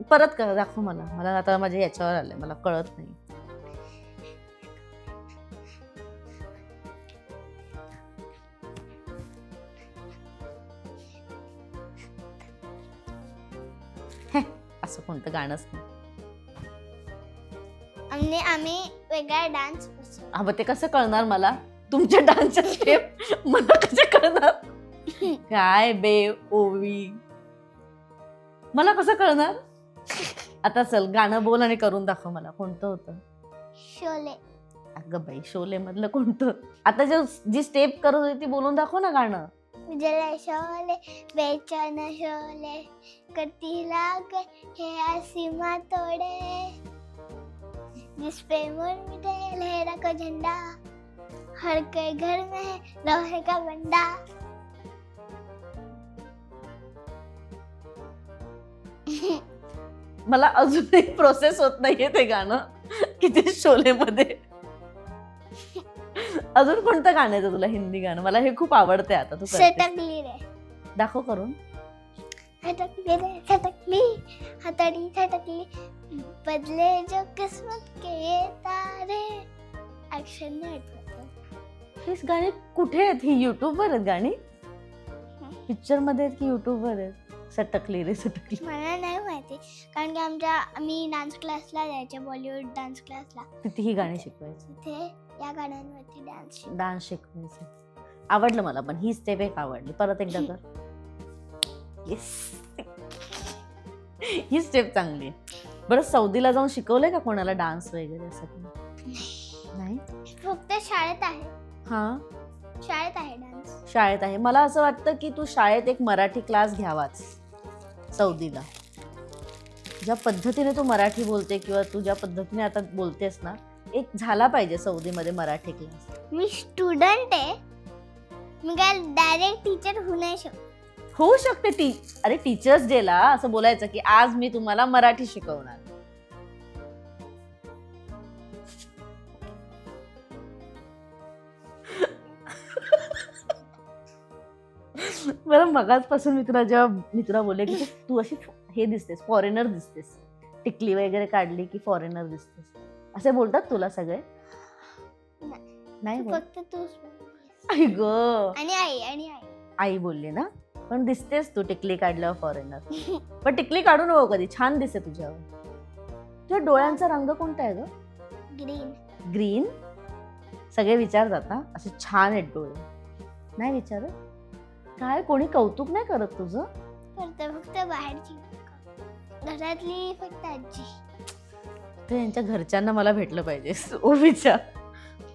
परत कर, दाखव मला. मला आता माझ्या याच्यावर आलंय, मला कळत नाही. असं कोणतं गाणंच नाही. आम्ही वेगळा डान्स. अबे ते कसं कळणार मला? तुमच्या डान्सच्या स्टेप मला कसे कळणार? काय बे ओवी, मला कसं कळणार? आता चल गाणं बोल आणि करून दाखव मला. कोणतं होतं? शोले. अगं बाई, शोले मधलं कोणतं? आता जी स्टेप करत होती ती बोलून दाखव ना गाणं. उजले शोले बेचैन शोले करती लाग है आसमां तोड़े जिस पे मोर मिटे लहरा का झंडा हर के घर में है लोहे का बंडा. मला अजूनही प्रोसेस होत नाहीये ते गाणं किती शोलेमध्ये. अजून कोणतं गाणं आहे तुला हिंदी गाणं? मला हे खूप आवडते. आता तू करतेस. सटकली रे दाखव करून. सटकली रे सटकली हथड़ी सटकली बदले जो किस्मत के तारे. ऍक्शन नाही आठवत. ही गाणी कुठे आहेत? ही युट्यूबवर आहेत गाणी? पिक्चर मध्ये आहेत की युट्यूबवर आहेत? सटकली रे सटकली मला नाही माहिती कारण की आम्ही डान्स क्लासला जायचे बॉलिवूड डान्स क्लासला. तिथे ही गाणी शिकवायची. तिथे या गाण्यांवरती डान्स शिकवायचे. आवडलं मला पण ही स्टेप एक आवडली. परत एकदा कर. येस ही स्टेप चांगली आहे. बरं सौदीला जाऊन शिकवलंय का कोणाला डान्स वगैरे असं? नाही फक्त शाळेत आहे. हा शाळेत आहे डान्स. शाळेत आहे. मला असं वाटतं की तू शाळेत एक मराठी क्लास घ्यावाच सौदीला. ज्या पद्धतीने तू मराठी बोलते किंवा तू ज्या पद्धतीने आता बोलतेस ना, एक झाला पाहिजे सौदीमध्ये मराठी क्लास. मी स्टुडंट आहे. मी काय डायरेक्ट टीचर होऊ नाही शकत. होऊ शकते. अरे टीचर्स डेला असं बोलायचं की आज मी तुम्हाला मराठी शिकवणार. बरं मगाचपासून मी तुला बोलले की तू अशी हे दिसतेस, फॉरेनर दिसतेस. टिकली वगैरे काढली की फॉरेनर दिसतेस असे बोलतात तुला सगळे? नाही फक्त तूच. आई ग आणि आई बोलली ना. पण दिसतेस तू टिकली काढल्यावर फॉरेनर. पण टिकली काढू नको कधी. छान दिसते तुझ्यावर. तुझ्या डोळ्यांचा रंग कोणता आहे ग? ग्रीन. ग्रीन. सगळे विचारतात ना असे छान आहेत डोळे. नाही विचारत? काय कोणी कौतुक नाही करत तुझं? करते फक्त बाहेरची. घरातली फक्त आजी. तर यांच्या घरच्यांना मला भेटलं पाहिजे. ओ विचार.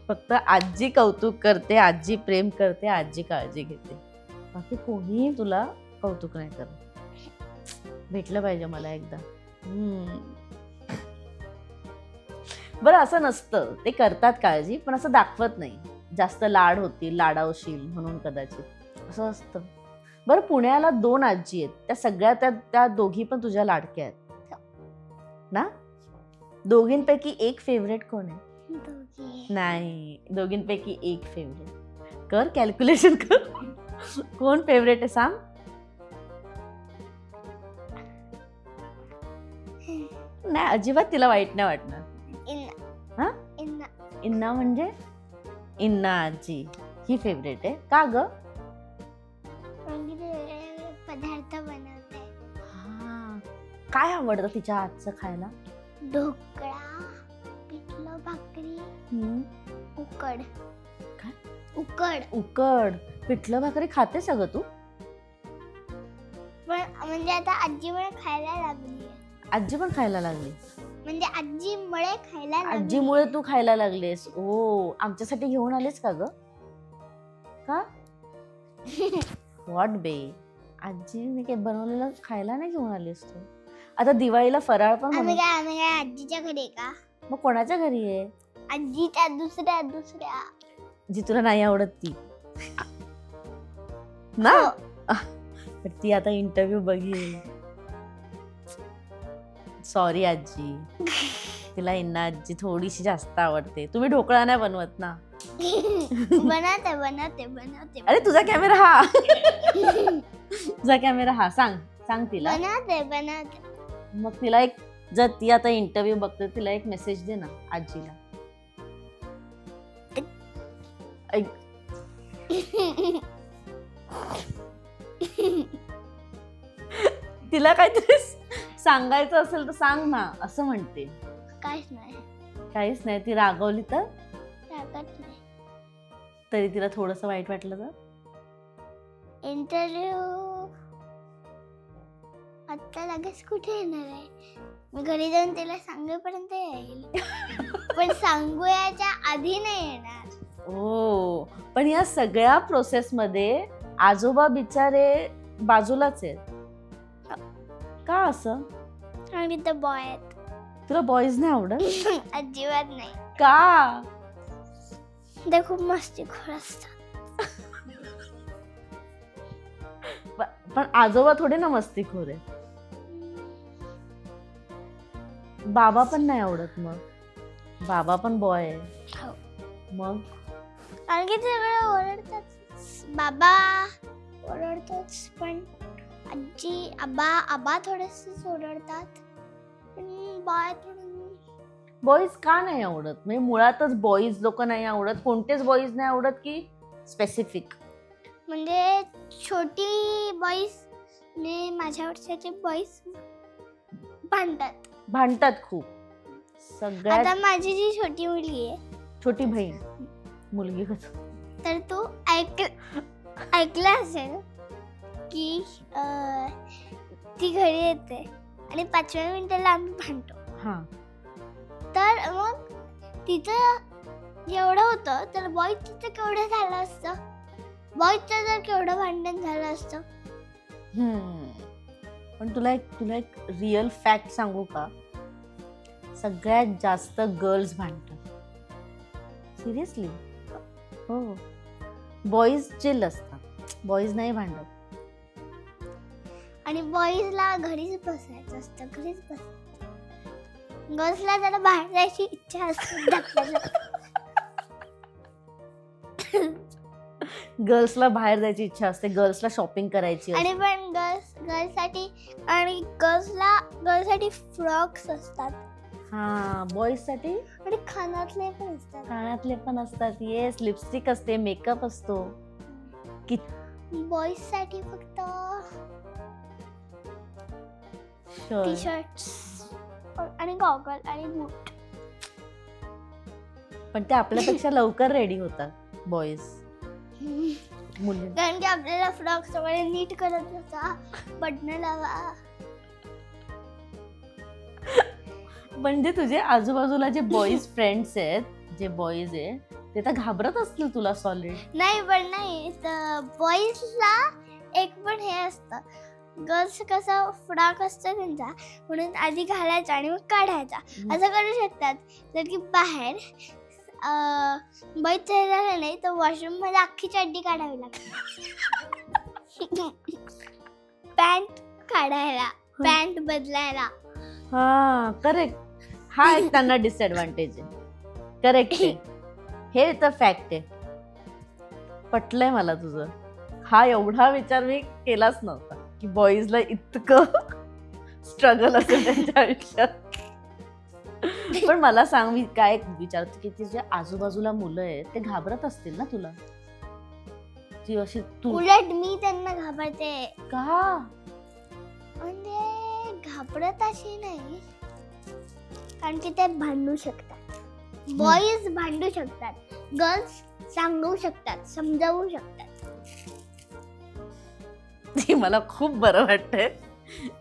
फक्त आजी कौतुक करते, आजी प्रेम करते, आजी काळजी घेते. बाकी कोणी तुला कौतुक नाही करत. भेटलं पाहिजे मला एकदा. बरं असं नसतं. ते करतात काळजी पण असं दाखवत नाही. जास्त लाड होतील, लाडावशील म्हणून कदाचित असं असतं. बरं पुण्याला 2 आजी आहेत. त्या सगळ्या त्या दोघी पण तुझ्या लाडक्या आहेत ना? दोघींपैकी एक फेवरेट कोण आहे? नाही दोघींपैकी एक फेवरेट. कर कॅल्क्युलेशन कर. कोण फेवरेट आहे सांग? नाही अजिबात तिला वाईट नाही वाटणार. हा इन्ना म्हणजे इन्ना आजी ही फेवरेट आहे का ग? पदार्थ बनवते. काय आवडतं तिच्या हातचं खायला? ढोकळा, पिठलं भाकरी, उकड. काय? उकड. पिठलं भाकरी खाते सगळं तू? पण म्हणजे आता आजी मला खायला लागली. आजी पण खायला लागली म्हणजे आजीमुळे खायला लागली. आजीमुळे तू खायला लागलेस. ओ आमच्यासाठी घेऊन आलेस का ग? का? व्हॉट बे. आजीने काही बनवलेलं खायला नाही घेऊन आलीस तू? आता दिवाळीला फराळ पण आम्ही काय आजीच्या घरी आहे का? मग कोणाच्या घरी आहे? आजीच्या दुसऱ्या जी तुला नाही आवडत ती ना? पण ती आता इंटरव्ह्यू बघेल. सॉरी आजी. तिला इन्ना आजी थोडीशी जास्त आवडते. तुम्ही ढोकळा नाही बनवत ना? बनवते. अरे तुझा कॅमेरा हा. तुझा कॅमेरा हा. सांग तिला. बनवते. मग तिला एक जर ती आता इंटरव्ह्यू बघते तिला एक मेसेज दे ना आजीला. तिला काहीतरी सांगायचं असेल तर सांग ना असं म्हणते. काहीच नाही. ती रागवली तर? रागत नाही. तरी तिला थोडस वाईट वाटलं तर? इंटरव्ह्यू आता लगेच कुठे येणार आहे? मी घरी जाऊन तिला सांगेपर्यंत येईल. पण सांगूयाच्या आधी नाही येणार. ओ पण या सगळ्या प्रोसेस मध्ये आजोबा बिचारे बाजूलाच आहेत, का असं? आणि ते बॉय आहेत. तुला बॉईज नाही आवडत? अजिबात नाही. का? ते खूप मस्तीखोर असतात. पण आजोबा थोडे ना मस्तीखोर आहे. बाबा पण नाही आवडत मग? बाबा पण बॉय आहे. हो. मग कारण की ते सगळं ओरडतात. बाबा ओरडतात, पण आजी आबा थोडेसे ओरडतात, पण बॉय थोडं. बॉईज का नाही आवडत? म्हणजे मुळातच बॉईज लोक नाही आवडत? कोणतेच बॉईज नाही आवडत की स्पेसिफिक? म्हणजे छोटी बॉईज म्हणजे माझ्या वर्षाचे बॉईज भांडतात खूप. सगळ्यात आता माझी जी छोटी मुलगी आहे, छोटी बहीण, मुलगी कस, तर तू ऐकलं असेल की ती घरी येते आणि 5व्या मिनिटाला आम्ही भांडतो. हा, तर मग तिचं एवढं होतं, तर बॉईजचं केवढं झालं असतं, बॉईजचं जर केवढं भांडण झालं असतं. पण तुला एक रिअल फॅक्ट सांगू का? सगळ्यात जास्त गर्ल्स भांडतात. सिरियसली. हो, बॉईज चिल असतात, बॉईज नाही भांडत. आणि बॉईजला घरीच बसायचं असतं, घरीच बसायचं. गर्ल्सला जरा बाहेर जायची इच्छा असते. गर्ल्सला बाहेर जायची इच्छा असते, गर्ल्सला शॉपिंग करायची असते. आणि पण गर्ल्ससाठी फ्रॉक्स असतात. हा, बॉईज साठी आणि कानातले पण असतात. येस, लिपस्टिक असते, मेकअप असतो. बॉईज साठी फक्त टी शर्ट्स आणि गॉगल आणि बूट. पण ते आपल्यापेक्षा लवकर रेडी होतात बॉईज. मुली कारण की आपल्याला फ्रॉक्स वगैरे नीट करत होता, बटन लावा. म्हणजे तुझे आजूबाजूला जे बॉईज फ्रेंड्स आहेत, जे बॉईज आहे, ते तर घाबरत असतील तुला सॉलिड. नाही, पण नाही, बॉईजला एक पण हे असतं. गर्ल्स कसं फ्रॉक असतं त्यांचा, म्हणून आधी घालायचा आणि मग काढायचा, असं करू शकतात. जर की बाहेर बॉईज झालं नाही तर वॉशरूम मध्ये अख्खी चड्डी काढावी लागते. पॅन्ट काढायला, पॅन्ट बदलायला. हा, करेक्ट. हा एक त्यांना डिसएडव्हान्टेज आहे. करेक्ट आहे, हे तर फॅक्ट आहे. पटलंय मला तुझं. हा एवढा विचार मी केलाच नव्हता की बॉईजला इतकं स्ट्रगल असेल त्यांच्या आयुष्यात. पण मला सांग, मी काय विचारते की तुझ्या आजूबाजूला मुलं आहेत, ते घाबरत असतील ना तुला? ती अशी तू उलट मी त्यांना घाबरते. का? म्हणजे घाबरत अशी नाही, कारण की ते भांडू शकतात. बॉईज भांडू शकतात, गर्ल्स सांगू शकतात, समजावू शकतात. मला खूप बरं वाटतंय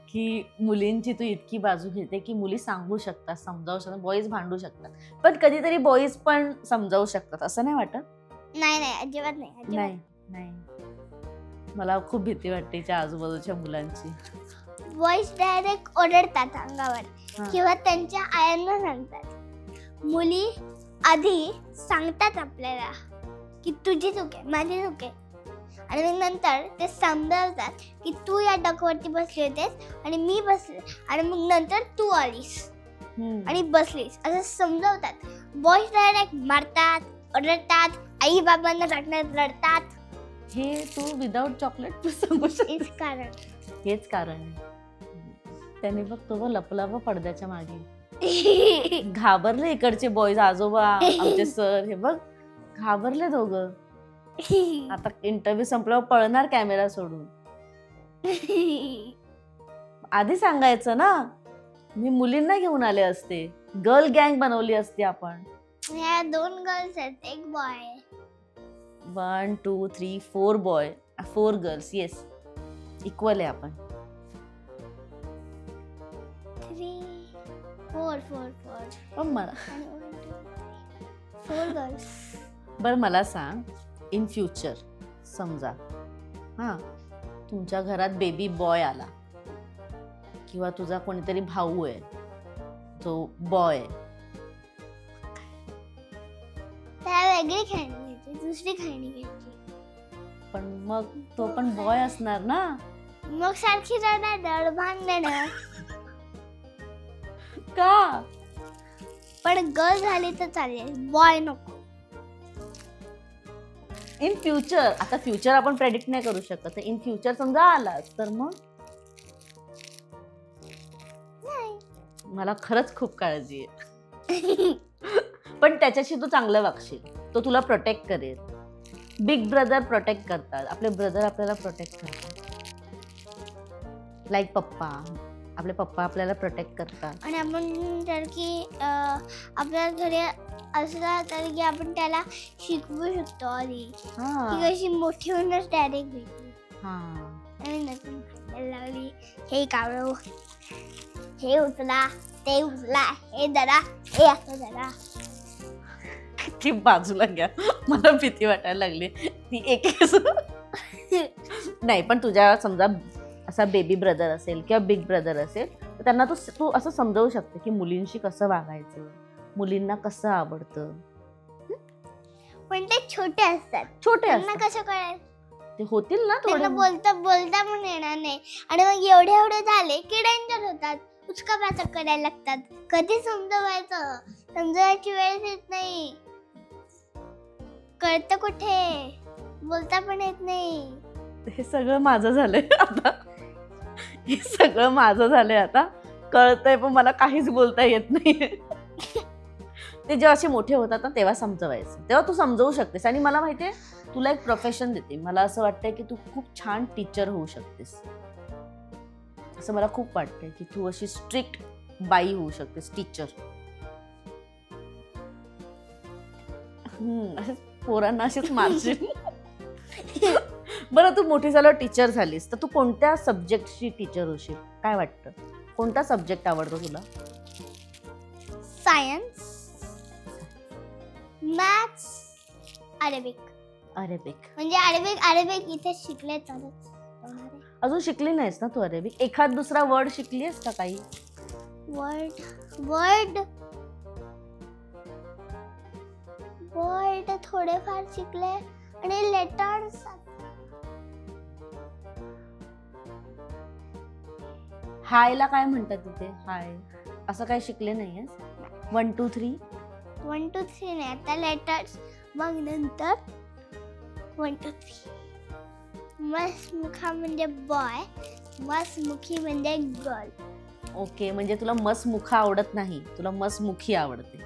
की मुलींची तू इतकी बाजू घेते की मुली सांगू शकतात, समजावू शकतात, बॉईज भांडू शकतात. पण कधीतरी बॉईज पण समजावू शकतात, असं नाही वाटत? नाही, अजिबात नाही. नाही, मला खूप भीती वाटते तिच्या आजूबाजूच्या मुलांची. बॉईज डायरेक्ट ओरडतात अंगावर किंवा त्यांच्या आयांना सांगतात. मुली आधी सांगतात आपल्याला की तुझी चूक आहे, माझी चूक आहे, आणि नंतर ते समजावतात की तू या डोक्यावरती बसली होतेस आणि मी बसले, आणि मग नंतर तू आलीस आणि बसलीस, असं समजावतात. बॉईज डायरेक्ट मारतात, ओरडतात, आई बाबांना रडतात. हे तू विदाउट चॉकलेट सांगू शकतेस? हेच कारण त्याने बघ तो लपला व पडद्याच्या मागे. घाबरले इकडचे बॉईज, आजोबा आमचे सर, हे बघ घाबरले दोघं. आता इंटरव्ह्यू संपल्यावर पळणार कॅमेरा सोडून. आधी सांगायचं ना, मी मुलींना घेऊन आले असते, गर्ल गँग बनवली असती आपण. ह्या 2 गर्ल्स आहेत, 1 boy. 1 2 3 4 boy, 4 girls. Yes, equal आहे आपण. 3 4 पण मला 4 गर्ल्स. बरं मला सांग, इन फ्युचर समजा हां, तुमच्या घरात बेबी बॉय आला किंवा तुझा कोणीतरी भाऊ आहे जो बॉय आहे, त्या वेगळी खेळणी घ्यायची, दुसरी खेळणी घ्यायची. पण मग तो पण बॉय असणार ना. मग सारखी रडारड भांडण. का? पण गर्ल झाली तर चालेल, बॉय नको. इन फ्युचर, आता फ्युचर आपण प्रेडिक्ट नाही करू शकत. इन फ्युचर समजा आला तर मग नाही. मला खरंच खूप काळजी आहे. पण त्याच्याशी तू चांगलं वागशील, तो तुला प्रोटेक्ट करेल. बिग ब्रदर प्रोटेक्ट करतात, आपले ब्रदर आपल्याला प्रोटेक्ट करतात. लाईक पप्पा, आपले पप्पा आपल्याला प्रोटेक्ट करतात. आणि आपण जर की आपल्या घरी असला तर की आपण त्याला शिकवू शकतो आधी की कशी मोठी होऊनच डायरेक्ट भेटली. आणि नवीन खायला लागली, हे काढू, हे उचला, ते उचला, हे धरा, हे असं धरा. ती बाजूला घ्या, मला भीती वाटायला लागली. ती एक नाही, पण तुझ्या समजा असा बेबी ब्रदर असेल किंवा बिग ब्रदर असेल तर त्यांना तू असं समजावू शकते की मुलींशी कसं वागायचं, मुलींना कसं आवडतं. पण ते छोटे असतात, छोटे त्यांना असतात, कसं कळेल? ते होतील ना त्यांना थोडे. बोलता बोलता पण येणार नाही. आणि मग एवढे झाले की डेंजर होतात, उचका पाचक करायला लागतात. कधी समजवायचं, समजवायची वेळ येत नाही. कळतं कुठे, बोलता पण येत नाही. हे सगळं माझं झालंय आता. हे सगळं माझं झालंय आता. कळतंय पण मला काहीच बोलता येत नाही. ते जेव्हा असे मोठे होतात ना तेव्हा समजवायचं, तेव्हा तू समजवू शकतेस. आणि मला माहितीये तुला एक प्रोफेशन देते. मला असं वाटतंय की तू खूप छान टीचर होऊ शकतेस. असं मला खूप वाटतंय की तू अशी स्ट्रिक्ट बाई होऊ शकतेस, टीचर. असेच पोरांना अशीच मारशील. बरं, तू मोठी झाल्यावर टीचर झालीस तर तू कोणत्या सब्जेक्टची टीचर होशील, काय वाटतं? कोणता सब्जेक्ट आवडतो तुला? Science, maths, Arabic. अरेबिक म्हणजे अरेबिक इथे शिकले तरच. अजून शिकली नाहीस ना तू अरेबिक? एखाद दुसरा वर्ड शिकलीस का काही? वर्ड थोडेफार शिकले. आणि लेटर्स हायला काय म्हणतात तिथे? हाय असं काही शिकले नाहीयेस? 1 2 3 1 2 3 नाही, आता लेटर्स. मग नंतर 1 2 3. मसमुखा म्हणजे बॉय, मसमुखी म्हणजे गर्ल. ओके, म्हणजे तुला मसमुखा आवडत नाही, तुला मसमुखी आवडते.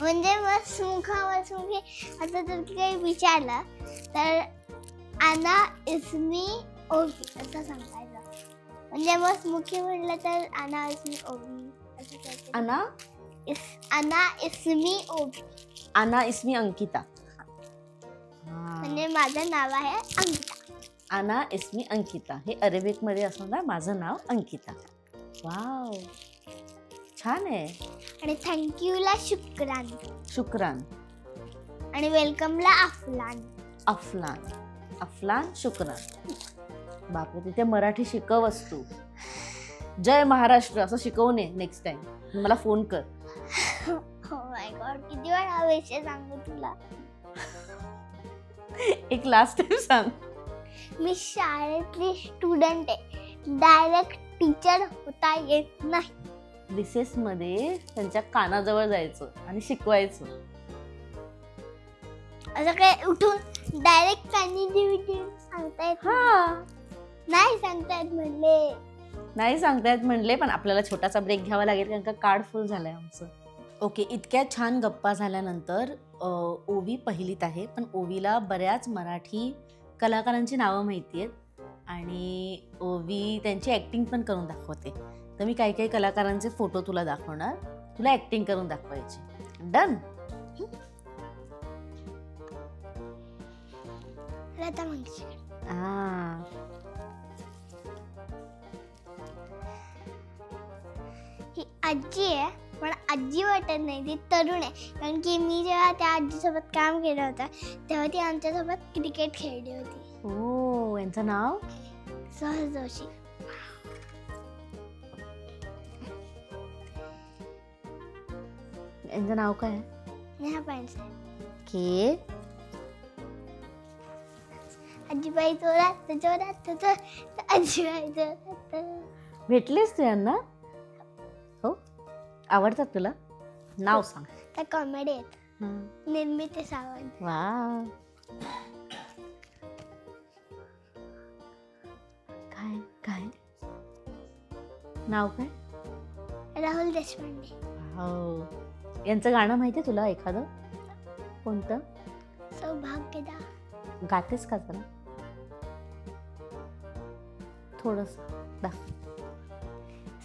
म्हणजे मसमुखी आता जर काही विचारलं तर आना इस्मी ओवी असं सांगायचं. म्हणजे मसमुखी म्हटलं तर आना इस्मी ओवी असं सांगायचं. आना इस्मी ओवी. आना इस्मी अंकिता. म्हणजे माझं नाव आहे अंकिता. आना इस्मी अंकिता, हे अरेबिक मध्ये असणार माझं नाव अंकिता. वाव, छान आहे. आणि थँक्यूला शुक्रान. शुक्रान. आणि वेलकमला अफलान. अफलान शुक्रान. बापरे, तिथे मराठी शिकवस तू. जय महाराष्ट्र असं शिकवू नये नेक्स्ट टाइम. मला फोन कर. ओ माय गॉड, किती वेळा हा विषय सांगू तुला? एक लास्ट टाइम सांग. मी शाळेतली स्टुडंट आहे, डायरेक्ट टीचर होता येत नाही. रिसेस मध्ये त्यांच्या कानाजवळ जायचं आणि शिकवायचं. असं काय उठून डायरेक्ट कानी सांगता येत नाही. सांगता येत म्हणले. नाही सांगतायत म्हणले, पण आपल्याला छोटासा ब्रेक घ्यावा लागेल कारण का कार्ड फुल झालंय आमचं. ओके, इतक्या छान गप्पा झाल्यानंतर ओवी पहिलीत आहे, पण ओवीला बऱ्याच मराठी कलाकारांची नावं माहिती आहेत आणि ओवी त्यांची ॲक्टिंग पण करून दाखवते. तर मी काही कलाकारांचे फोटो तुला दाखवणार, तुला ॲक्टिंग करून दाखवायची. डन? लता मंगेशकर. ही आजी आहे, पण आजी वाटत नाही, ती तरुण आहे. कारण की मी जेव्हा त्या आजीसोबत काम केलं होतं तेव्हा ती आमच्यासोबत क्रिकेट खेळली होती. ओ, यांचं नाव? सहज जोशी. यांचं नाव काय? नेहा पांडे. के. आजीबाई जोरात जोरात आजीबाई जोरात. भेटलीस तू यांना? हो, आवडतात तुला? नाव सांग. त्या कॉमेडी आहेत. निर्मिती सावंत. वा, काय काय नाव काय? राहुल देशपांडे. हो, यांचं गाणं माहितीये तुला एखादं? कोणतं? सौभाग्यदा. गातेस का जरा थोडस?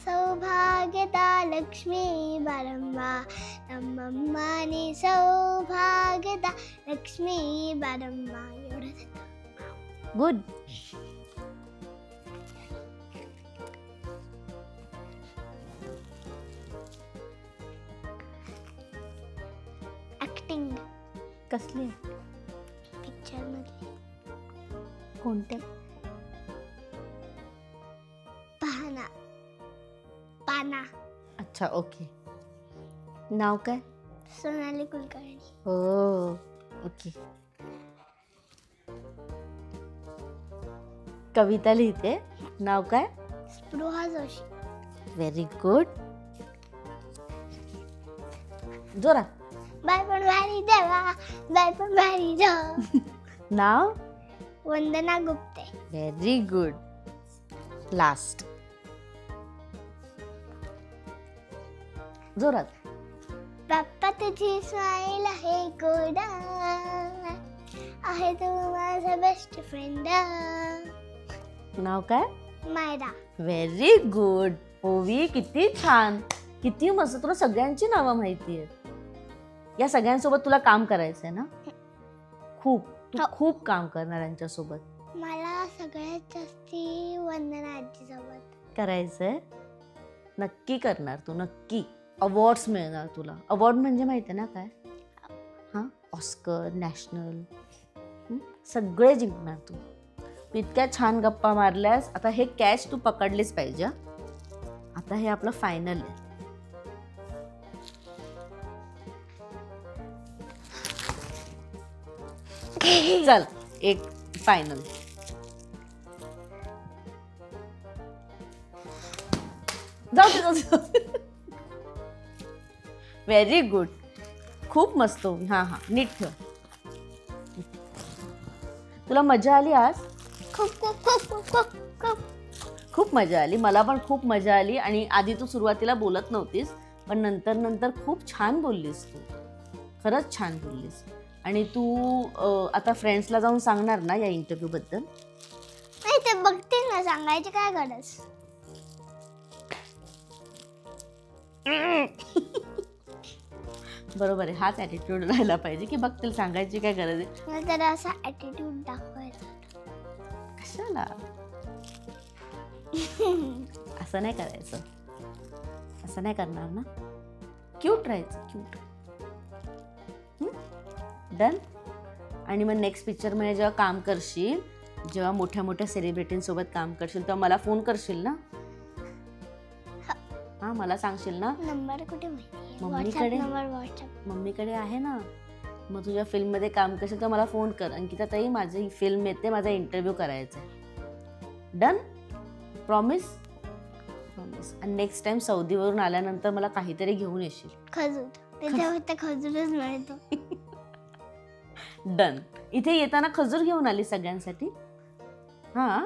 सौभाग्यदा लक्ष्मी बारंबा नम्मानी सौभाग्यदा लक्ष्मी बारंबा. एवढं. गुड. ऍक्टिंग कसली? पिक्चर मधली. कोणते? पाना. अच्छा, ओके. नाव काय? सोनाली कुलकर्णी. हो, ओके. कविता लिहिते. नाव काय? स्पृहा जोशी. Very good. जोरात. Baipan Bhari Deva, Baipan Bhari Deva. नाव? Vandana Gupte. Very good. Last. जोरात. बाप्पा तुझी स्माईल आहे गोडा, आहे तू माझा बेस्ट फ्रेंड. नाव काय? मायरा. Very good. ओवी, किती छान, किती मस्त. तुला सगळ्यांची नावं माहिती आहेत. या सगळ्यांसोबत तुला काम करायचंय ना? खूप. तू खूप काम करणार यांच्यासोबत. मला सगळ्यात जास्ती वंदना आजी सोबत करायचंय. नक्की करणार तू, नक्की. अवॉर्ड्स मिळणार तुला. अवॉर्ड म्हणजे माहिती आहे ना काय? हां, ऑस्कर, नॅशनल, सगळे जिंकणार तू. इतक्या छान गप्पा मारल्यास. आता हे कॅच तू पकडलीच पाहिजे. आता हे आपलं फायनल आहे. चल, एक फायनल. जाऊ. Very good. खूप मस्त. हां हां, नीट ठेव. तुला मजा आली आज? खूप खूप खूप खूप खूप खूप खूप मजा आली. मला पण खूप मजा आली. आणि आधी तू सुरुवातीला बोलत नव्हतीस, पण नंतर नंतर खूप छान बोललीस तू. खरंच छान बोललीस. आणि तू आता फ्रेंड्सला जाऊन सांगणार ना या इंटरव्ह्यू बद्दल? नाही, ते बघतील ना, सांगायची काय गरज. बरोबर आहे. हाच ॲटिट्यूड राहायला पाहिजे की बघतील, सांगायची काय गरज आहे. मला तर असा ॲटिट्यूड दाखवायचा. कशाला? असं नाही करायचं. असं नाही करणार ना. क्यूट राहायचं, क्यूट. डन. आणि मग नेक्स्ट पिक्चरमध्ये जेव्हा काम करशील, जेव्हा मोठ्या मोठ्या सेलिब्रिटींसोबत काम करशील, तेव्हा मला फोन करशील ना? हां, मला सांगशील ना? नंबर कुठे माहिती? मम्मीकडे. व्हॉट्सअप. मम्मीकडे आहे ना. मग तुझ्या फिल्ममध्ये काम करशील तर मला फोन कर. अंकिता ताई, माझी फिल्म येते, माझा इंटरव्ह्यू करायचा आहे. डन. प्रॉमिस? प्रॉमिस. आणि नेक्स्ट टाइम सौदीवरून आल्यानंतर मला काहीतरी घेऊन येशील. खजूर. त्याच्यावर तर खजूरच मिळतो. डन. इथे येताना खजूर घेऊन आली सगळ्यांसाठी? हां.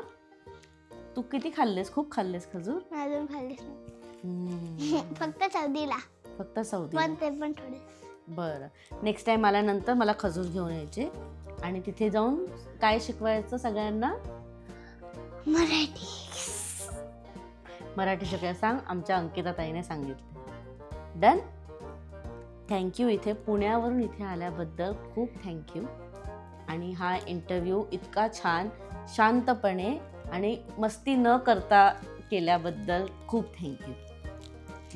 तू किती खाल्लेस? खूप खाल्लेस खजूर? अजून खाल्लीच नाही. फक्त सौदीला. फक्त सौदी. पण ते पण थोडे. बरं. नेक्स्ट टाइम आल्यानंतर मला खजूर घेऊन यायचे. आणि तिथे जाऊन काय शिकवायचं सगळ्यांना? मराठी. मराठी सगळ्या सांग. आमच्या अंकिता ताईने सांगितलं. डन. थँक्यू. इथे पुण्यावरून इथे आल्याबद्दल खूप थँक्यू. आणि हा इंटरव्ह्यू इतका छान, शांतपणे आणि मस्ती न करता केल्याबद्दल खूप थँक्यू.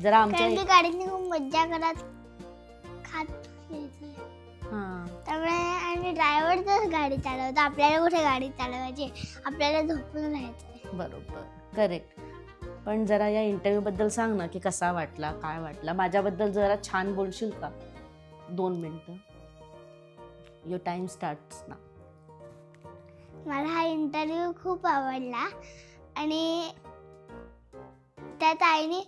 जरा आमच्या गाडीने खूप मज्जा करत खात यायचं. हां, त्यामुळे आणि आणि ड्रायव्हर तर गाडी चालवतो, आपल्याला कुठे गाडी चालवायची, आपल्याला झोपून राहायचं. बरोबर, करेक्ट. पण जरा या इंटरव्ह्यूबद्दल सांग ना, की कसा वाटला, काय वाटला? माझ्याबद्दल जरा छान बोलशील का? 2 मिनिटं. युअर टाइम स्टार्ट्स ना. मला हा इंटरव्ह्यू खूप आवडला आणि त्यात आईने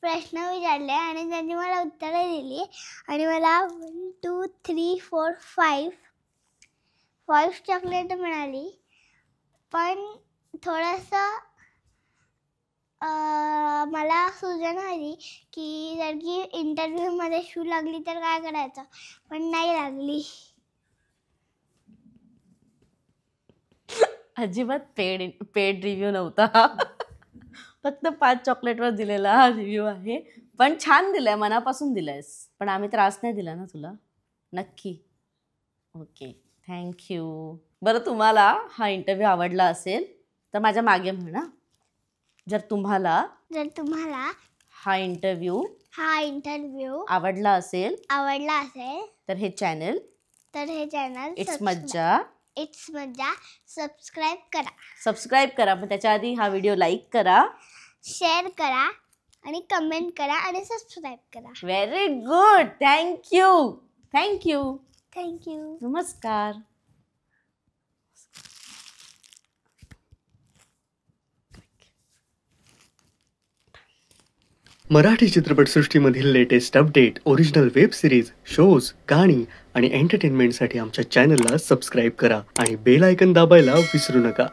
प्रश्न विचारले आणि त्यांनी मला उत्तरं दिली आणि मला 1 2 3 4 5 चॉकलेट मिळाली. पण थोडंसं मला सूचना आली की जर की इंटरव्ह्यूमध्ये शू लागली तर काय करायचं, पण नाही लागली. अजिबात पेड रिव्ह्यू नव्हता हा. फक्त 5 चॉकलेटवर दिलेला हा रिव्ह्यू आहे. पण छान दिलाय, मनापासून दिलायस. पण आम्ही त्रास नाही दिला ना तुला? नक्की. Okay, thank you. बरं, तुम्हाला हा इंटरव्ह्यू आवडला असेल तर माझ्या मागे म्हणा. जर तुम्हाला हा इंटरव्ह्यू आवडला असेल तर हे चॅनल इट्स मज्जा सबस्क्राईब करा. पण त्याच्या आधी हा व्हिडिओ लाईक करा, शेअर करा आणि कमेंट करा आणि सबस्क्राईब करा. Very good. थँक्यू. नमस्कार. मराठी चित्रपटसृष्टीमधील latest update, original web series, shows, गाणी आणि एंटरटेनमेंटसाठी आमच्या चॅनलला सबस्क्राईब करा आणि बेल आयकॉन दाबायला विसरू नका.